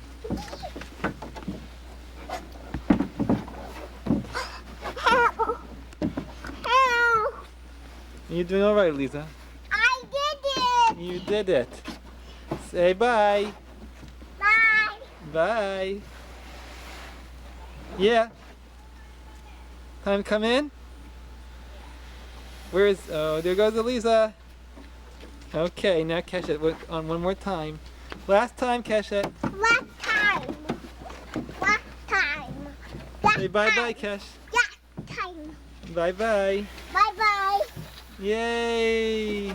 Help! Help! You're doing all right, Lisa. I did it! You did it. Say bye. Bye! Bye. Yeah. Time to come in? Where is... Oh, there goes Elisa. Okay, now Kesha, on one more time. Last time, Kesha. Last time! Last time! Say bye-bye, Kesh. Last time! Bye-bye. Bye-bye! Yay!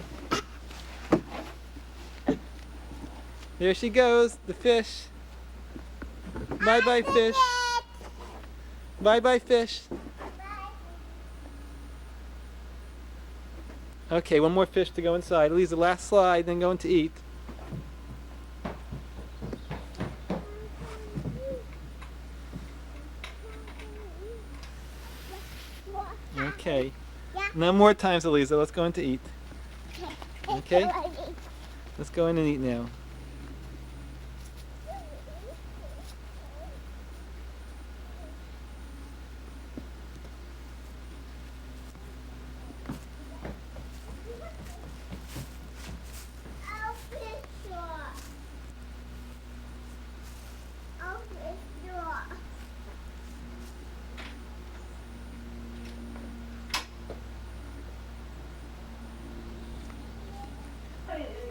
There she goes, the fish. Bye-bye, fish. Bye-bye, fish. Okay, one more fish to go inside. Leaves the last slide, then going to eat. Okay. No more times, Elisa. Let's go in to eat. Okay? Let's go in and eat now.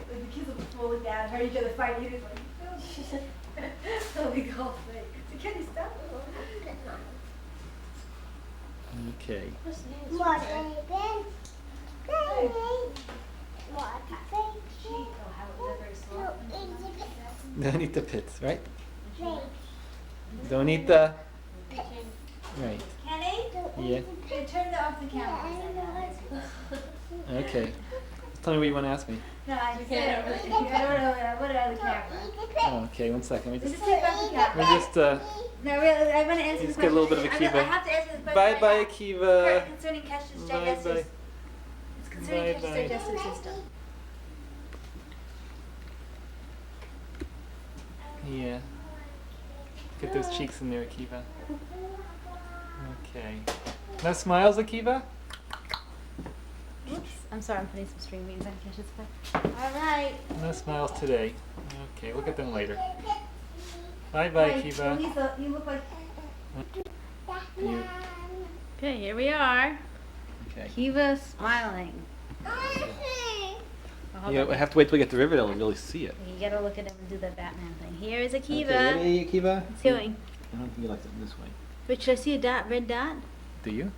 The kids will be falling down, hurt each other, fighting. It's like, oh, we go away. So can you stop? Okay. What, Don't eat the pits, right? Don't eat the... Right. Kenny? Yeah. Turn off the camera. Okay. Tell me what you want to ask me. No, I just said, I don't know what are the camera. Oh, okay, 1 second. We Just just, take off the camera. we just No, really, I want to answer just the get a little question. bit of I Akiva. have to answer this question. Bye-bye, right Akiva. now. Concerning Kesh's Bye-bye. digestive. It's concerning Kesh's Bye-bye. digestive system. Yeah. Get those cheeks in there, Akiva. Okay. No smiles, Akiva? Oops. I'm sorry, I'm putting some string beans on Kesh's foot. All right. No smiles today. Okay, look at them later. Bye-bye, Akiva. Lisa, you look like... You. Okay, here we are. Okay. Akiva smiling. Hold You on. have to wait till we get to Riverdale and really see it. You gotta look at him and do the Batman thing. Here is Akiva. Okay, ready, Akiva? What's he doing? I don't think he likes it this way. But should I see a dot, red dot? Do you?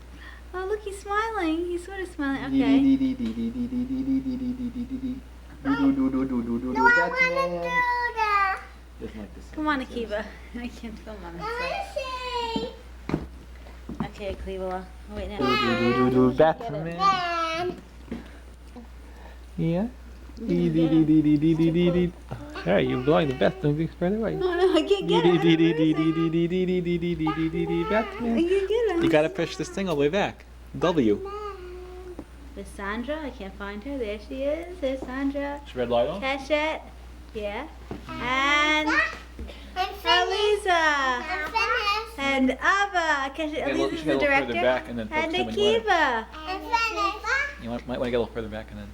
Oh, look, he's smiling. He's sort of smiling. Okay. No, I want to do that. Doesn't like this. Come on, Akiva. I can't film on this side. Okay, Akiva. Oh, wait, now. Batman. Yeah. Hey, you're blowing the best things further away. No, no, I can't get it. Batman. I can't get it. You gotta push this thing all the way back. W. There's Sandra. I can't find her. There she is. There's Sandra. Is red light on? Keshet. Yeah. And I'm finished. Elisa. I'm finished. And Ava. Keshet. You Elisa's should the get a little director. further back and then And focus in when you want it. Akiva. I'm finished. You might want to get a little further back and then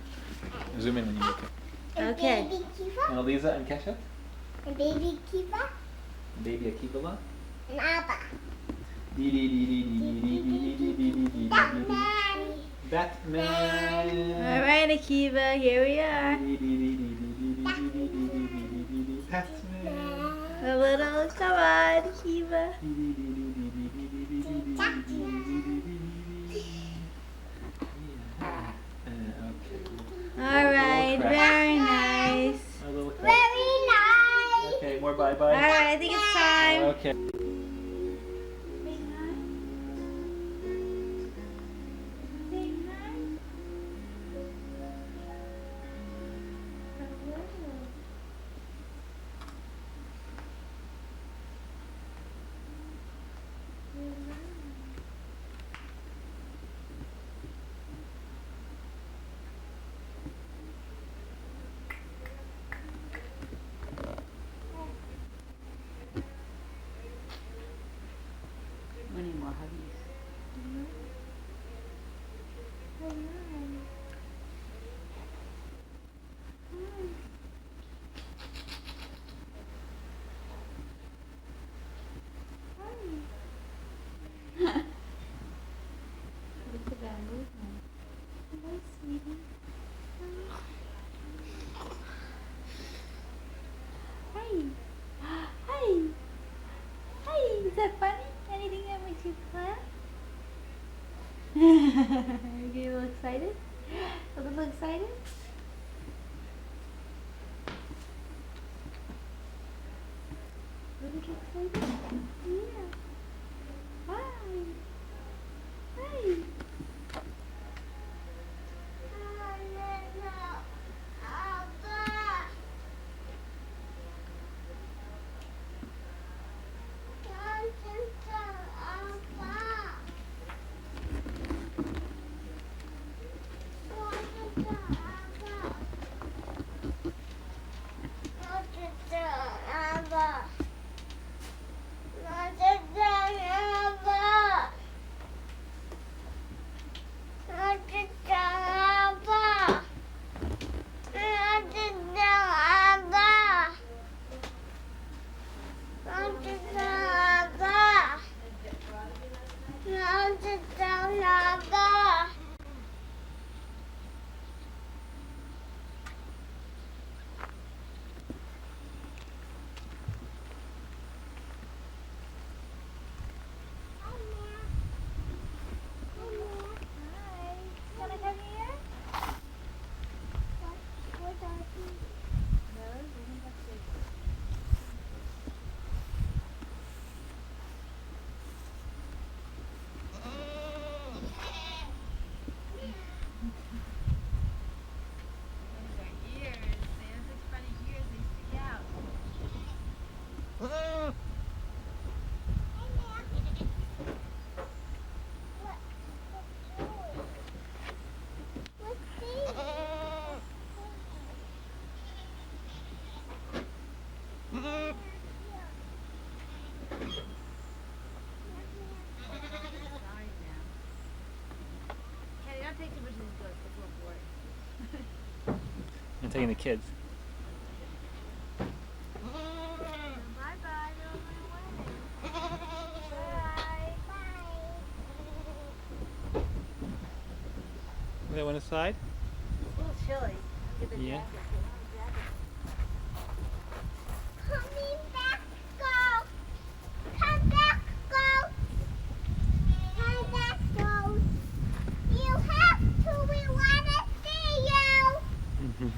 zoom in when you make it. And Okay. baby Kiva. And Elisa and Kesha? And baby Kiva. Baby Akiva. And Abba. Batman. Batman. All right, Akiva. Here we are. Batman. A little. Come on, Akiva. All right. Very nice. A little cut. Very nice. Okay, more All bye-bye. right. I think it's time. Okay. We need more huggies. Look at that movement. Hello, sweetie. Hi. Hi. Hi. Is that funny? Anything that makes you laugh? You get a little excited? A little excited? A little excited? Yeah. Hi. Hi. I'm taking the kids. They went aside? It's a little chilly. Get the Yeah. jacket. Coming back, go. Come back, go. Come back, go. You have to. We want to see you.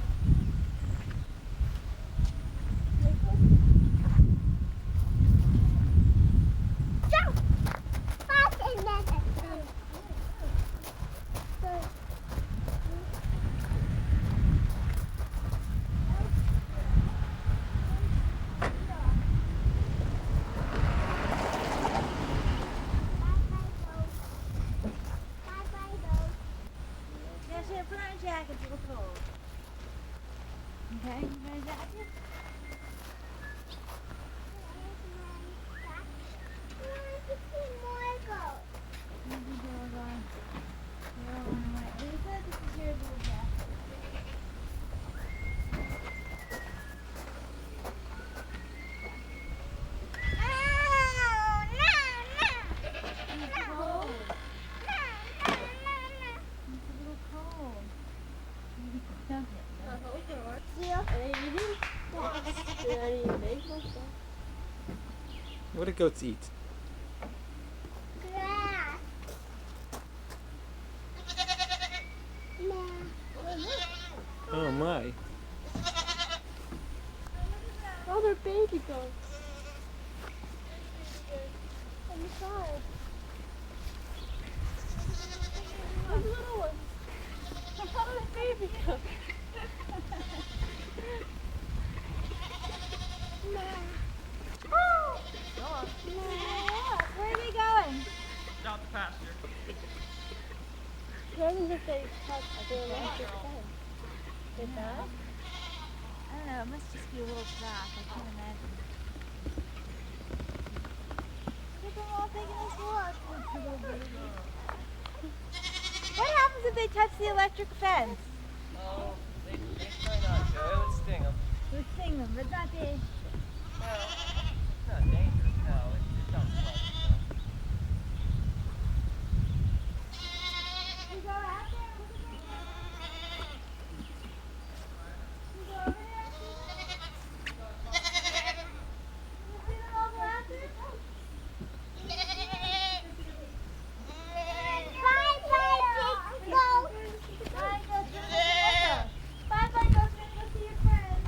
put on a jacket, it's a little cold. Okay, you got a jacket? Lisa, this is your little jacket. What do goats eat? Grass. Oh my. Oh, they're baby goats. On the side. Those little ones. Oh, the baby goats. Where are they going? Out the pasture. What if they touch the electric fence? Did that? I don't know, it must just be a little drop, I can't imagine. Look at them all taking this walk. What happens if they touch the electric fence? Oh, they try not to. It would sting them. It would sting them, but not the... Well, it's not dangerous, no. It sounds fun. You go out there, look at them. You go over there, you see them all go out there? Bye-bye, go see your friends.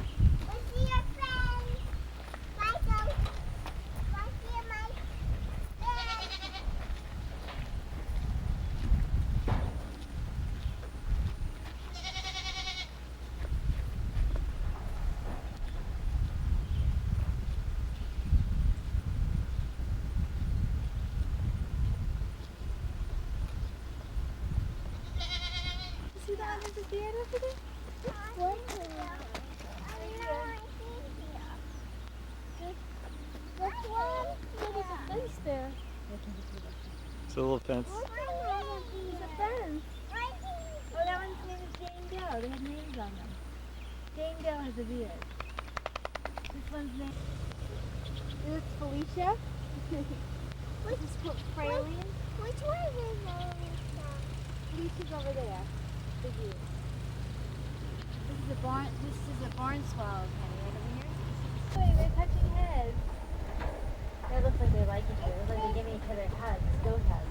See the others at the end over there? Which one? There's a fence there. It's a little fence. There's a fence. Oh, that one's name is Jane Doe. They have names on them. Jane Doe has a beard. This one's name is Felicia. This is Praline. Which one is Alicia? Felicia's over there. Big ears. This is a barn swallow, Kenny, right over here. Wait, they're touching heads. It looks like they like each other. It looks like they're giving each other hugs, goat hugs.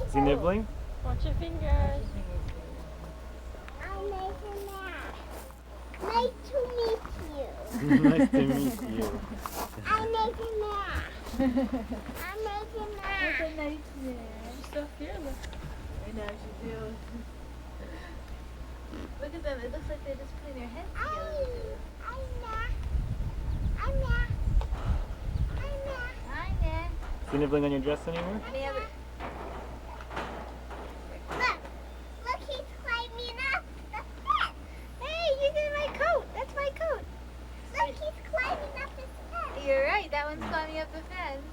Is he nibbling? Watch your fingers. I'm making that. Nice to meet you. Nice to meet you. I'm making that. I'm making That's that. a nice man. She's so fearless. I know, she do. Look at them. It looks like they're just putting their heads together. Hi, Nan. Is he nibbling on your dress anymore? Any other? Look, he's climbing up the fence. Hey, you did my coat. That's my coat. Look, he's climbing up the fence. You're right. That one's climbing up the fence.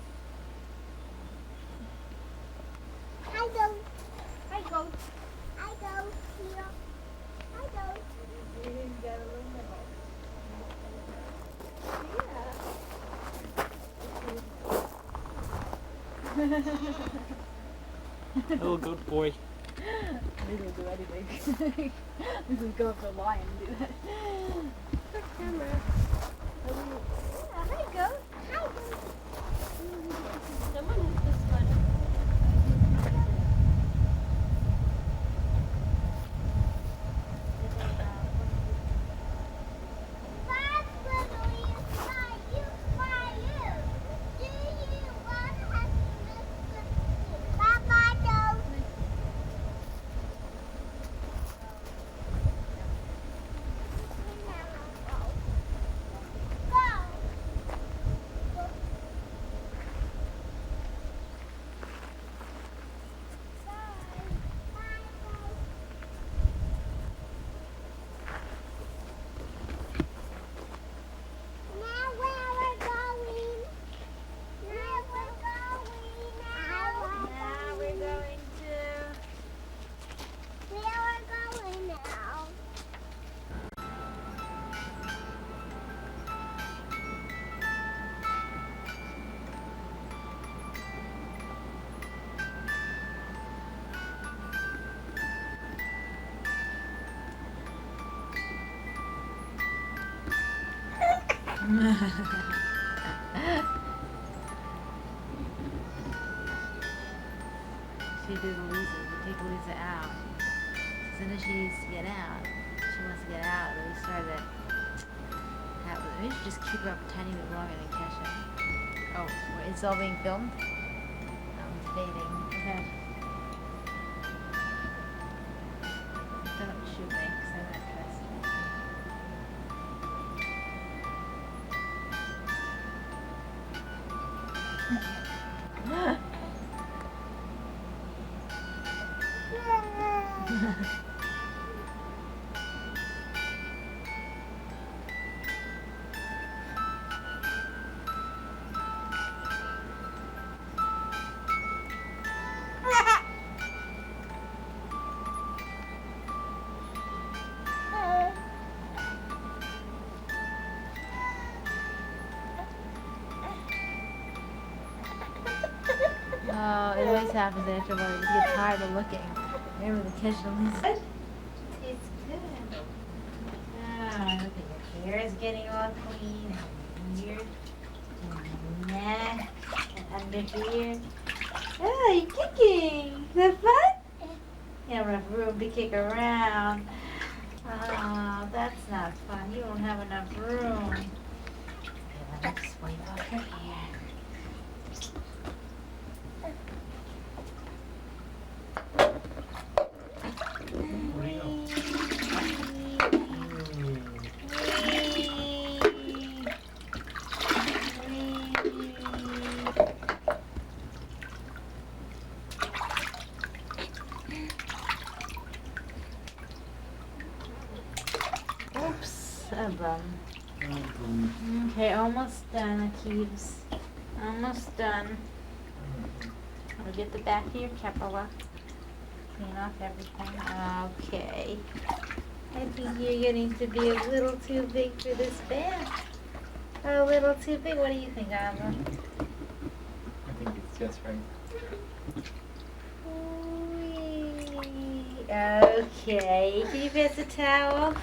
I go Hi, goat. here. I go. He's got a little nibble. Little goat boy. These will do anything. These will go up to a lion and do that. The camera. Yeah, hi, goat. Someone has this one. Go! She did Louisa. We take Louisa out. As soon as she needs to get out, she wants to get out. But we started to have. We should just keep her up a tiny bit longer than Kesha. Oh, it's all being filmed? It's fading. Okay. Don't shoot me, because I'm not trusting. Oh, it always happens after a while. You get tired of looking. Remember the kitchen was good? It's good. Ah, look at your hair is getting all clean and weird. And your neck and under here. Oh, you're kicking. Is that fun? You don't have enough room to kick around. Oh, that's not fun. You don't have enough room. Okay, let me just wipe off your hair. Oops, a bum. Okay, almost done, Akivs. Almost done. I'll get the back of your Kepala. Clean off everything. Okay. I think you're getting to be a little too big for this bath. A little too big. What do you think, Ava? I think it's just right. Okay. Can you pass the towel?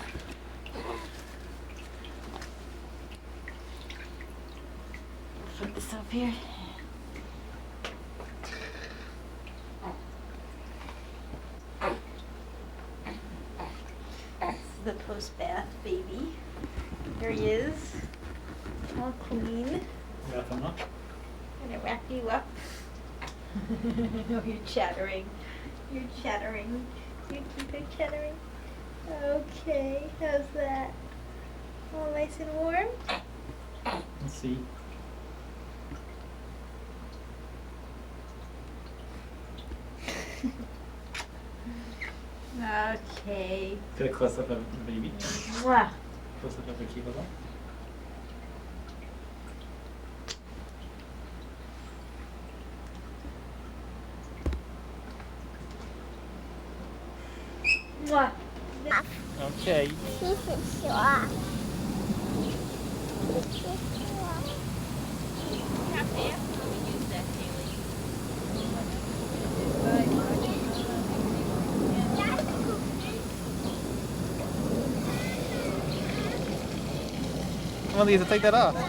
Put this up here. This is the post-bath baby. There he is. All clean. Wrap them up. Gonna wrap you up. No, you're chattering. You're chattering. You keep it chattering. Okay, how's that? All nice and warm? Let's see. Okay. Get a close up of the baby. Mwah. Close up of Akiva. Mwah. Okay. Keep it short. Come on, Lisa, take that off. Come,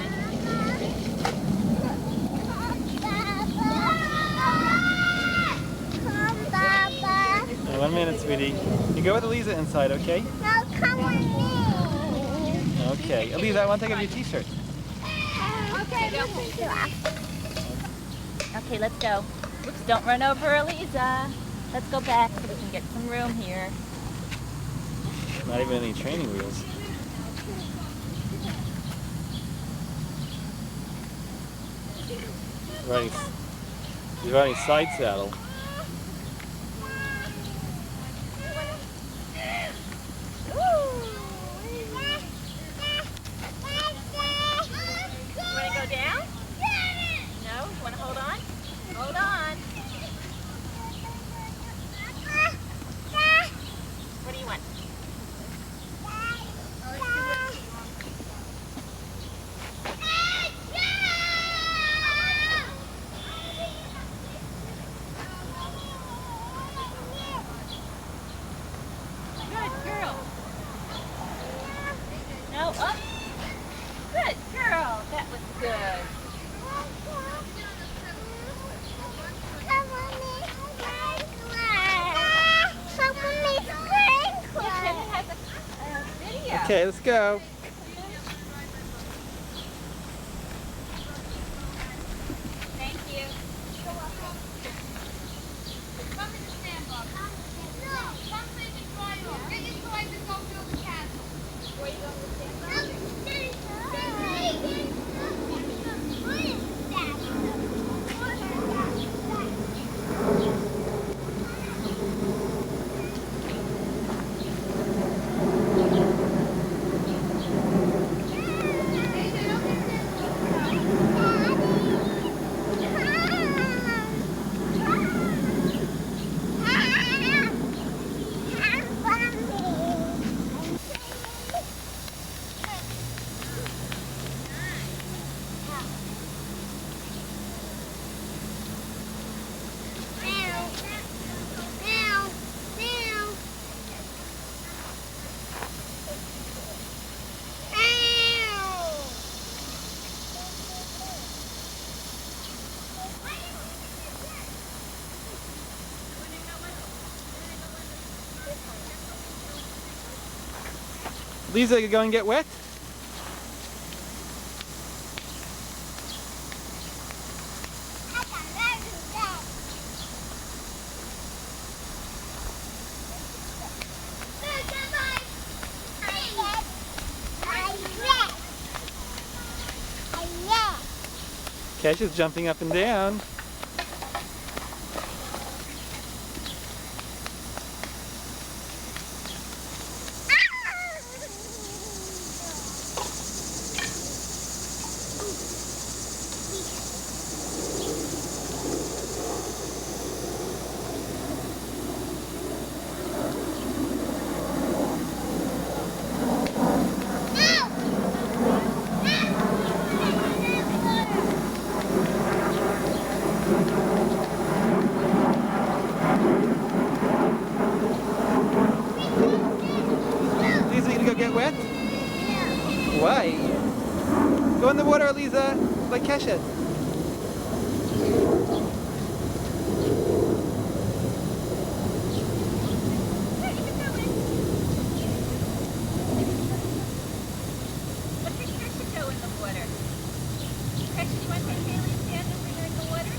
Baba. 1 minute, sweetie. You go with Elisa inside, okay? No, come with me. Okay. Elisa, I want to take off your t-shirt. Okay, Okay, let's go. Oops, don't run over Eliza. Let's go back so we can get some room here. Not even any training wheels. Right. He's riding side saddle. You want to go down? No? You want to hold on? Hold on. What do you want? Okay, let's go. Thank you. Come in the sandbox. No. Come so you can dry off. Get your toys and go build the castle. Where you going to the sandbox? Lisa, you going to get wet? Kesha's jumping up and down. Lisa, you gonna go get wet? Why? Go in the water, Lisa, like Kesha. Look at Kesha go in the water. Kesha, you want to take Haley's hand and bring her in the water?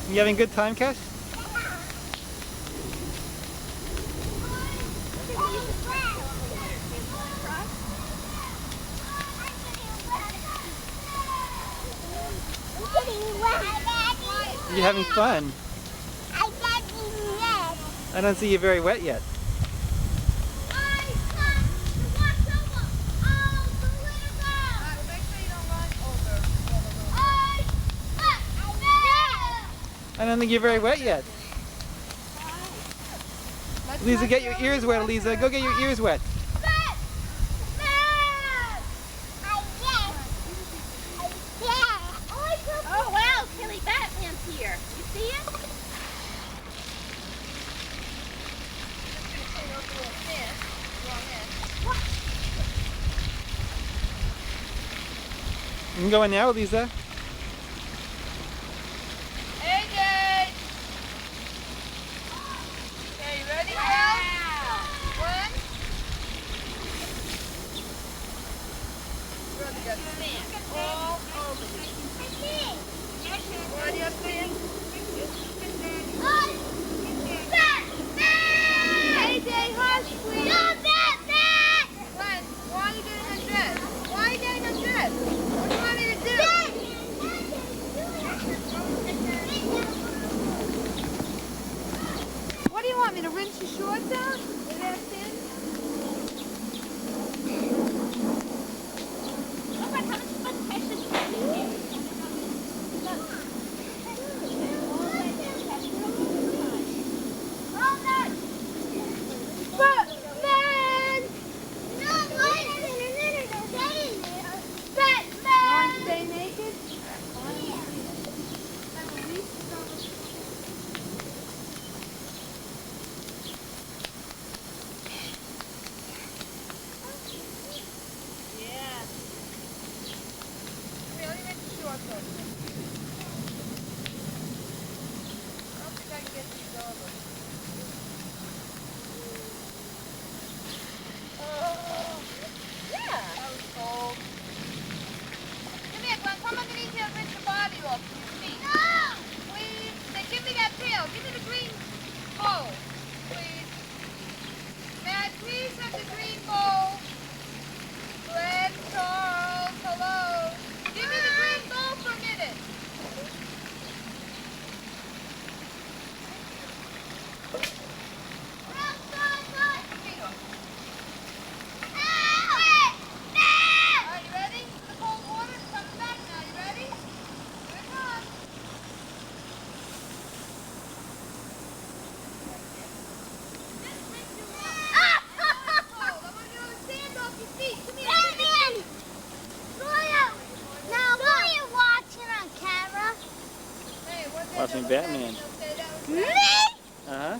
You having a good time, Kesh? You having fun? I don't see you very wet yet. I don't think you're very wet yet. Lisa, get your ears wet, Lisa. Go get your ears wet. Oh wow, Kelly Batman's here. You see him? You can go in now, Lisa. AJ! Okay, you ready now? 1, rinse your shorts out? Is that thin? Batman! No, Batman! You want to stay naked? Watching Batman. Me? Uh-huh.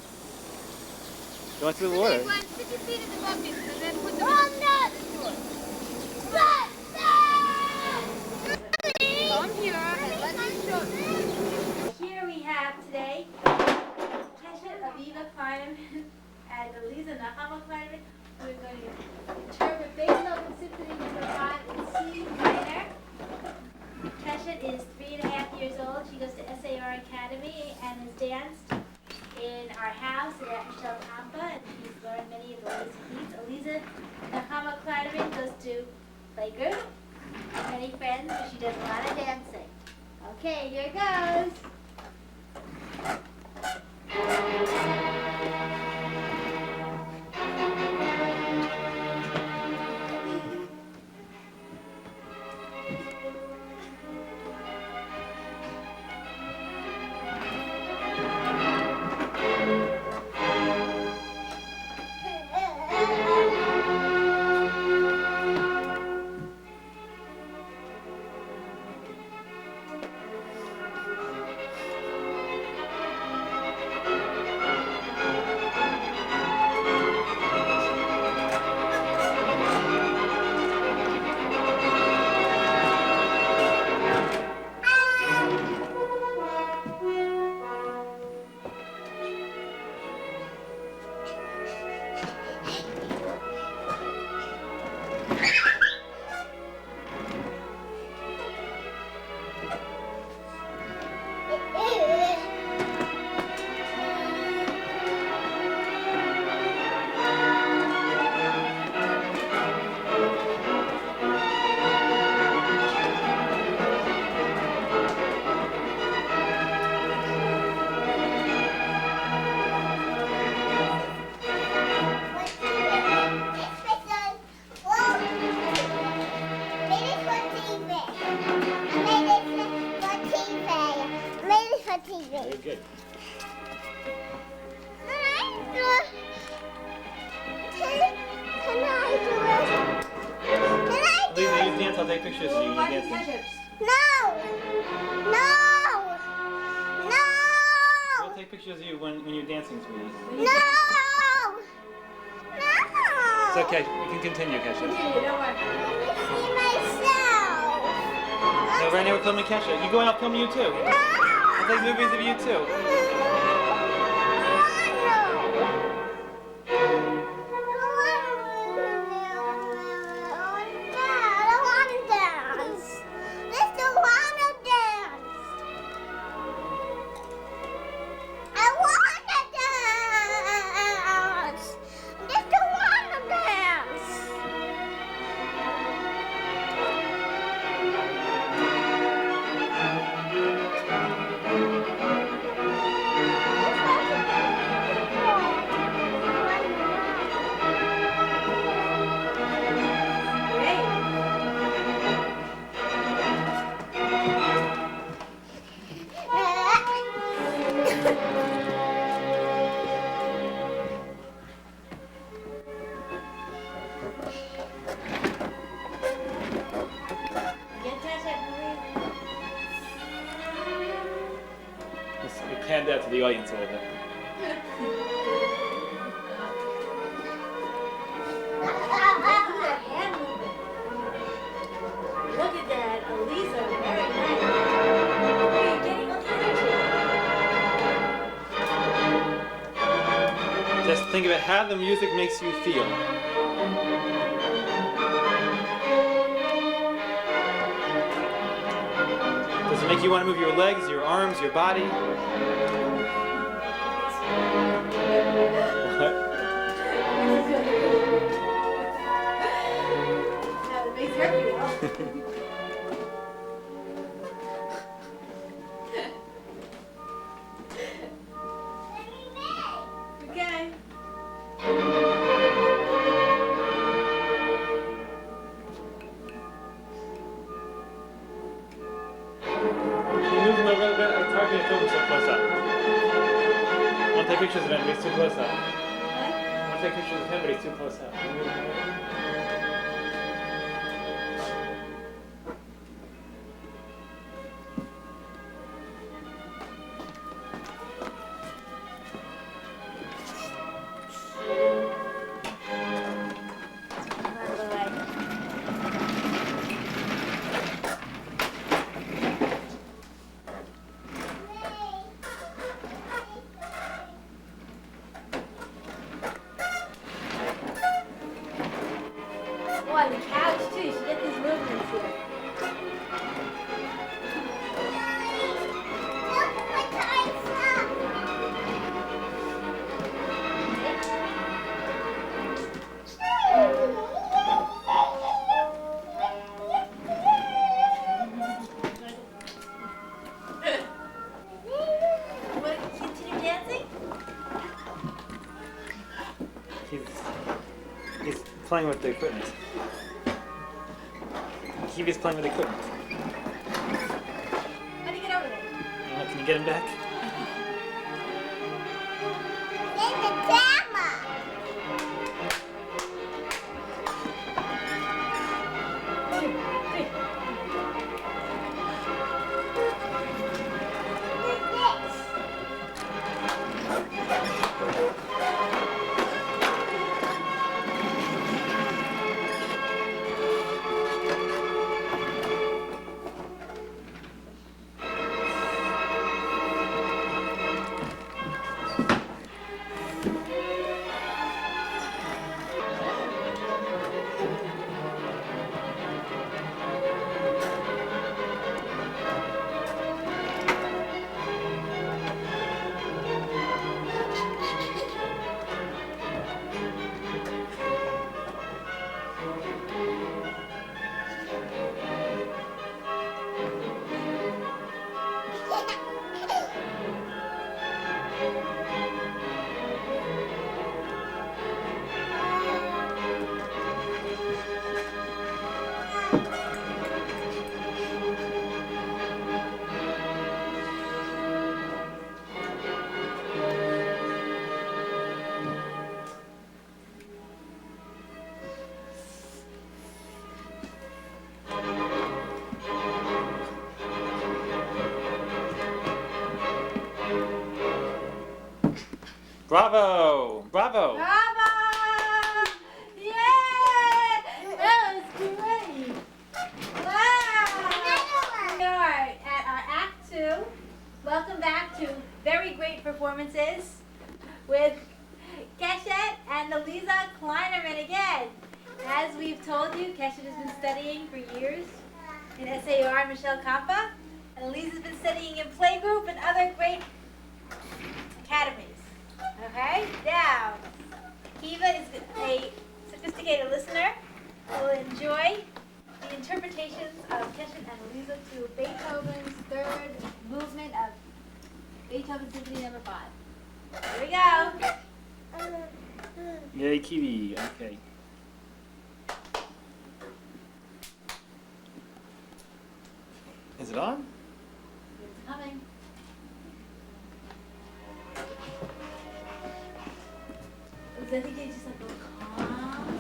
Going through the water. Stick your feet in the bucket and then put them Come here and let me show you. Here we have today Keshet Aviva Kleiman and Eliza Nahama Kleiman. We're going to interpret Beethoven Symphony No. 5 in C minor. Keshet is 3.5 years old. She goes to SAR Academy and has danced in our house at Michelle Tampa, and she's learned many of the latest feats. Eliza Nahama Kleiman goes to playgroup with many friends, but she does a lot of dancing. Okay, here goes. Very good. Lisa, you dance, I'll take pictures of you. You dance. I'll take pictures of you when you're dancing to me. It's okay. You can continue, Kesha. So right now we're filming Kesha. You going out filming you too? I'll take movies of you too. stand out to the audience a little bit. Look at that, Elisa, very nice. You're getting all the energy. Just think about how the music makes you feel. Does it make you want to move your legs, your arms, your body? What? No, it makes her feel. Okay. Move him a little bit. It's hard to film him so close up. I want to take pictures of him, but he's too close up. I want to take pictures of him, but he's too close up. Can you move him a little? Oh, and the couch too. You should get these movements here. Look, my time's up. You want to continue dancing? He's playing with the equipment. Akiva's playing with the equipment. How do you get over there? Can you get him back? There's a camera. Bravo! Bravo! Bravo! Yeah! That was great! Wow! We are at our Act 2. Welcome back to very great performances with Keshet and Eliza Kleinerman again. As we've told you, Keshet has been studying for years in SAR Michelle Kampa, and Eliza's been studying in playgroup and other great academies. Okay, now, Akiva is a sophisticated listener who will enjoy the interpretations of Keshet and Eliza to Beethoven's third movement of Beethoven Symphony No. 5. Here we go. Yay, Kiwi. Okay. Is it on? It's coming. I think they just like go calm.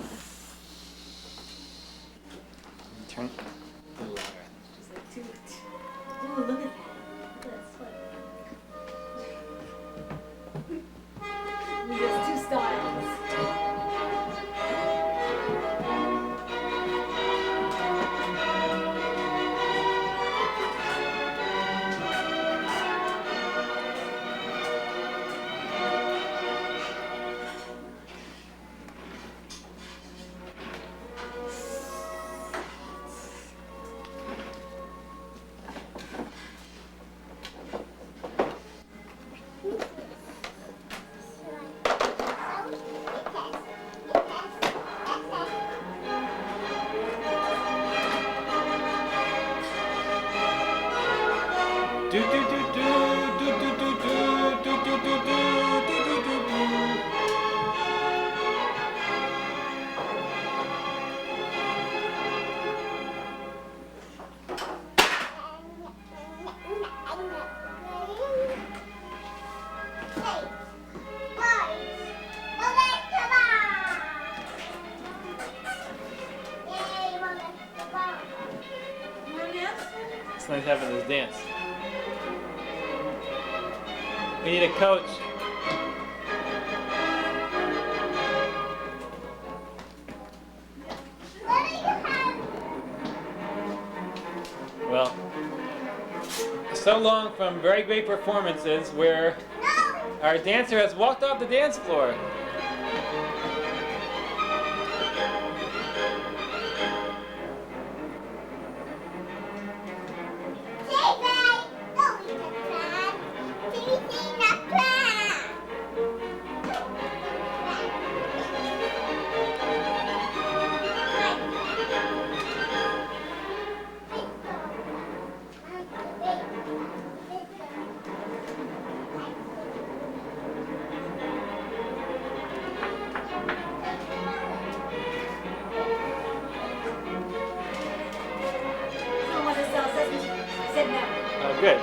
Turn. A little louder. Just like, ooh, look at that. Look at that sweat. fans having this dance. We need a coach. Well, so long from very great performances where our dancer has walked off the dance floor. Oh, good.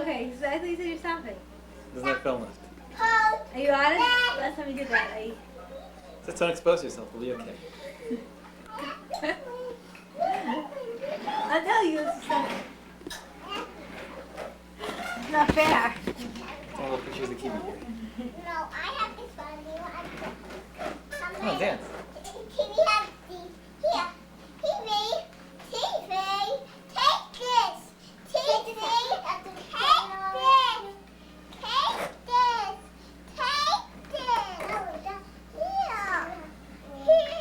Okay, exactly you said you're stopping. Doesn't that film it? Are you honest? Last time we did that, Just don't expose yourself. We'll be okay. I'll tell you it's stopping. It's not fair. All the pictures of Kiwi here. No, I have this one. Come on, dance. Kiwi has the here. Kiwi, TV, take this. TV, take this. Take this. Take this. Here. Here.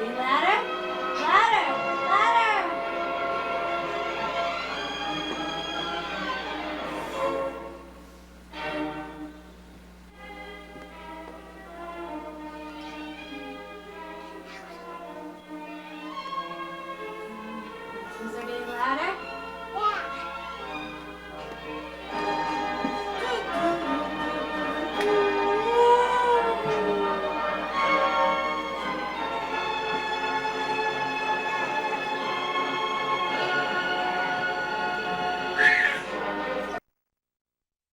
Any ladder?